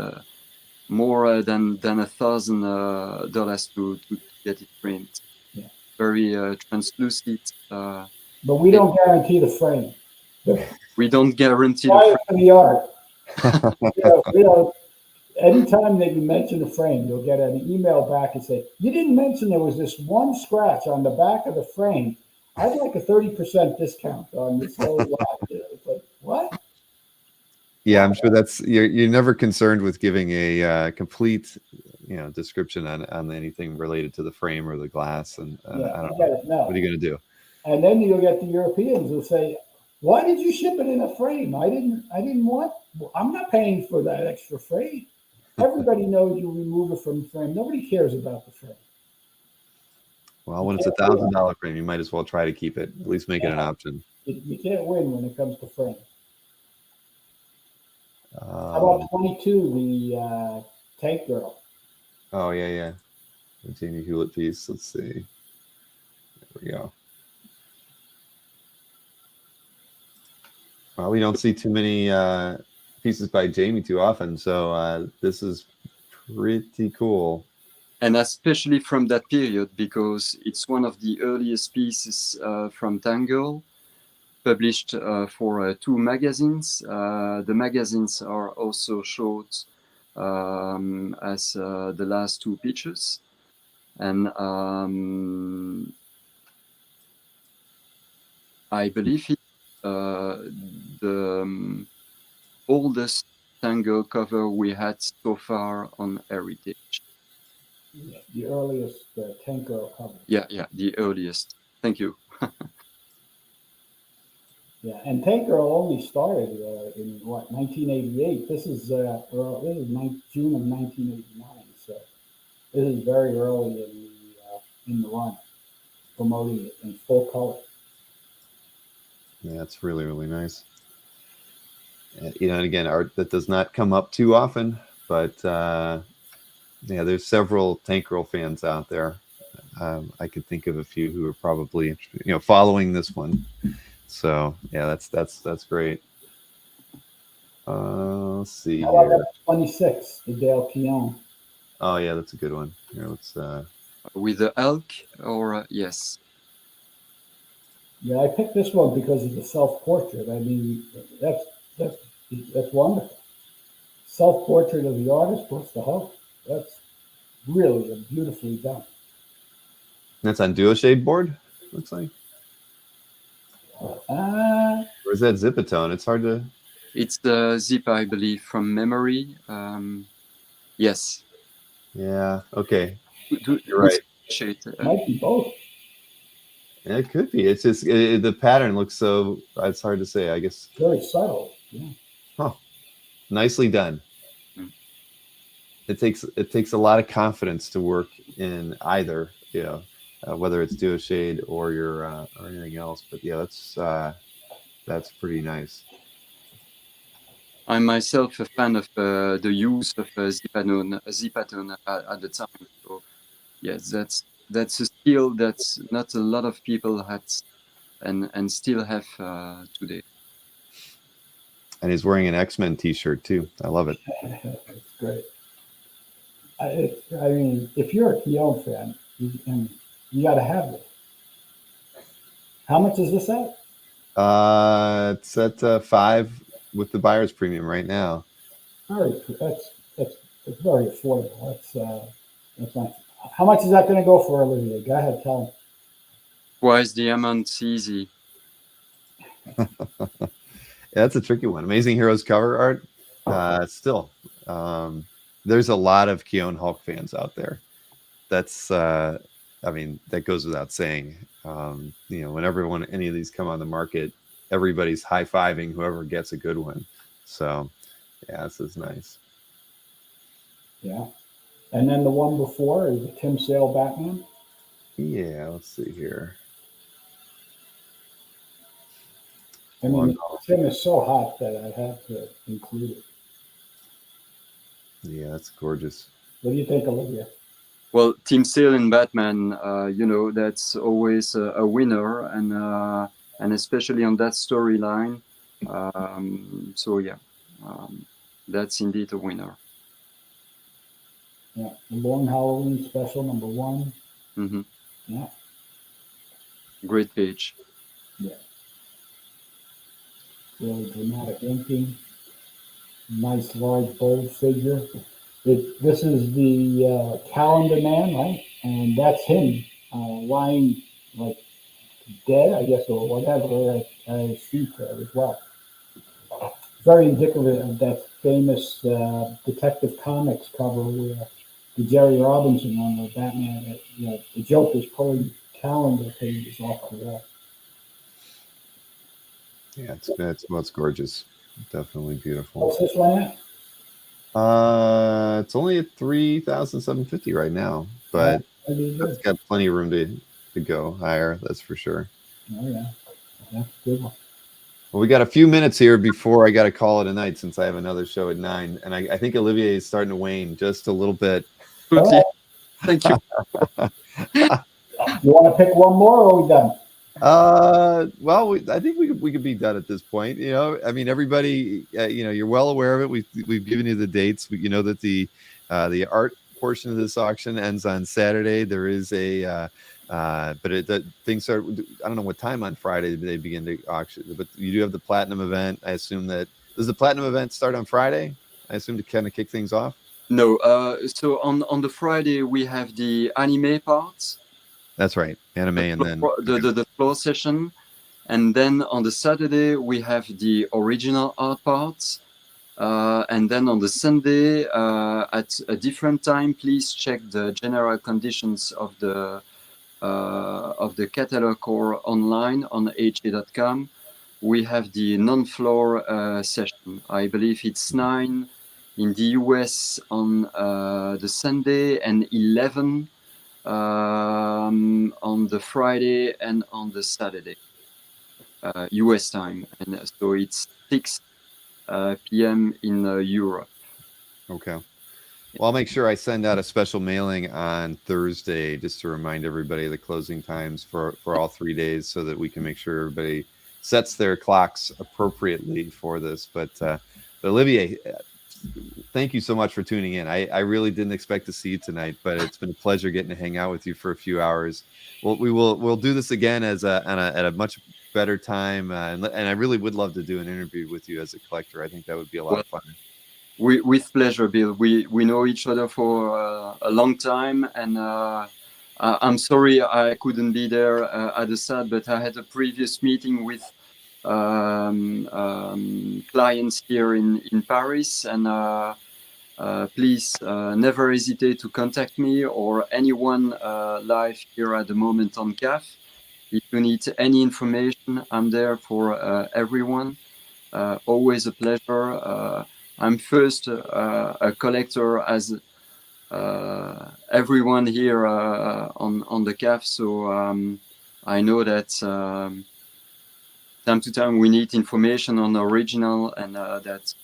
more than $1,000 to get it framed. Yeah. Very translucent. But we don't guarantee the frame. We don't guarantee Try the it for the art. Anytime that you mention the frame, you'll get an email back and say, "You didn't mention there was this one scratch on the back of the frame. I'd like a 30% discount on this whole lot." It's like, what? Yeah, I'm sure that's you're never concerned with giving a complete, description on anything related to the frame or the glass, and I don't know. No. What are you going to do? And then you'll get the Europeans who say, "Why did you ship it in a frame? I didn't want. I'm not paying for that extra freight." Everybody knows you remove it from the frame. Nobody cares about the frame. Well, when it's $1,000 frame, you might as well try to keep it. At least make it an option. You can't win when it comes to frame. How about 22, the Tank Girl? Oh yeah. The Jamie Hewlett piece. Let's see. There we go. Well, we don't see too many pieces by Jamie too often, so this is pretty cool. And especially from that period, because it's one of the earliest pieces from Tangle, published for 2 magazines. The magazines are also short as the last 2 pictures. And I believe it's the oldest Tango cover we had so far on Heritage. Yeah, the earliest Tank Girl cover. Yeah, the earliest. Thank you. Yeah, and Tank Girl only started in 1988. This is June of 1989. So this is very early in the run, promoting it in full color. Yeah, it's really, really nice. And again, art that does not come up too often, but there's several Tank Girl fans out there. I could think of a few who are probably following this one. So yeah, that's great. Let's see. How about 26, the Dale Keown? Oh yeah, that's a good one. Here, let's. With the elk, or yes. Yeah, I picked this one because of the self-portrait. I mean, that's wonderful. Self-portrait of the artist plus the host. That's really beautifully done. That's on duo shade board. Looks like. Or is that Zipatone? It's hard to. It's the zip, I believe, from memory. Yes. Yeah. Okay. You're right. Might be both. Yeah, it could be. It's just the pattern looks so. It's hard to say. I guess. Very subtle. Yeah. Huh. Nicely done. It takes a lot of confidence to work in either. Whether it's duo shade or or anything else. But yeah, that's pretty nice. I'm myself a fan of the use of Zipatone at the time. So yes, that's a skill that not a lot of people had and still have today. And he's wearing an X-Men t-shirt too. I love it. It's great. I mean, if you're a Keown fan, you got to have it. How much is this at? It's at 5 with the buyer's premium right now. That's very affordable. That's not. How much is that going to go for, Olivier? Go ahead, tell him. Twice the amount's easy. That's a tricky one. Amazing Heroes cover art. Still, there's a lot of Keone Hulk fans out there. That's, I mean, that goes without saying. Whenever any of these come on the market, everybody's high-fiving whoever gets a good one. So, yeah, this is nice. Yeah. And then the one before is the Tim Sale Batman. Yeah, let's see here. I mean, Tim is so hot that I have to include it. Yeah, that's gorgeous. What do you think, Olivier? Well, Team Sale in Batman, that's always a winner, and especially on that storyline. That's indeed a winner. Yeah, the Long Halloween special #1. Mm-hmm. Yeah. Great page. Yeah. Really dramatic inking. Nice large bold figure. This is the Calendar Man, right? And that's him lying like dead, I guess, or whatever, at his feet there as well. Very indicative of that famous Detective Comics cover where the Jerry Robinson one, where Batman, the Joker's pulling calendar pages off the wall. Yeah, it's gorgeous. Definitely beautiful. What's this one at? It's only at 3,750 right now, but it's got plenty of room to go higher. That's for sure. Oh yeah, that's a good one. Well, we got a few minutes here before I got to call it a night since I have another show at 9, and I think Olivier is starting to wane just a little bit. Oh. Thank you. You want to pick one more, or are we done? Well, I think we could be done at this point. I mean, everybody, you're well aware of it. We've given you the dates. You know that the art portion of this auction ends on Saturday. There is things start. I don't know what time on Friday they begin to auction, but you do have the platinum event. I assume does the platinum event start on Friday? I assume to kind of kick things off. No, so on the Friday we have the anime parts. That's right, anime, and then the floor session, and then on the Saturday we have the original art parts, and then on the Sunday at a different time. Please check the general conditions of the catalog or online on ha.com. We have the non-floor session. I believe it's 9 in the US on the Sunday and 11 on the Friday and on the Saturday, US time, and so it's 6 p.m. in Europe. Okay. Well, I'll make sure I send out a special mailing on Thursday just to remind everybody of the closing times for all 3 days, so that we can make sure everybody sets their clocks appropriately for this. But Olivier, thank you so much for tuning in. I really didn't expect to see you tonight, but it's been a pleasure getting to hang out with you for a few hours. We'll do this again at a much better time, and I really would love to do an interview with you as a collector. I think that would be a lot of fun. With pleasure, Bill. We know each other for a long time, and I'm sorry I couldn't be there at the start, but I had a previous meeting with clients here in Paris, and please never hesitate to contact me or anyone live here at the moment on CAF. If you need any information, I'm there for everyone. Always a pleasure. I'm first a collector as everyone here on the CAF, so I know that time to time we need information on original, and that's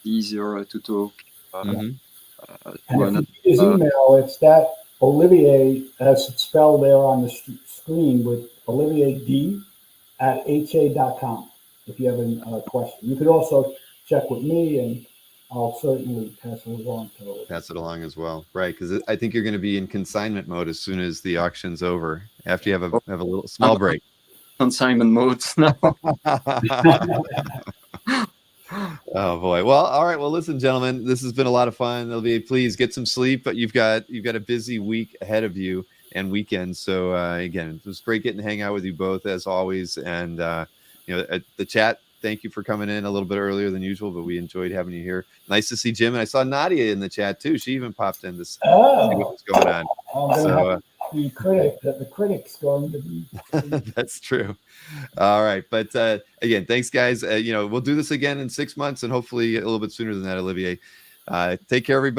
easier to talk. And if you his email, it's that Olivier, as it's spelled there on the screen, with olivierd@ha.com. If you have a question, you could also check with me, and I'll certainly pass it along to Pass it along as well, right? Because I think you're going to be in consignment mode as soon as the auction's over. After you have a little small break. Consignment mode now. Oh boy. Well, all right. Well, listen, gentlemen, this has been a lot of fun. Olivier, please get some sleep, but you've got a busy week ahead of you. and weekends. So again, it was great getting to hang out with you both as always. And at the chat, thank you for coming in a little bit earlier than usual, but we enjoyed having you here. Nice to see Jim, and I saw Nadia in the chat too. She even popped in to see what was going on. So the critic's going to be. that's true. All right, but again, thanks guys. We'll do this again in 6 months, and hopefully a little bit sooner than that, Olivier. Take care, everybody.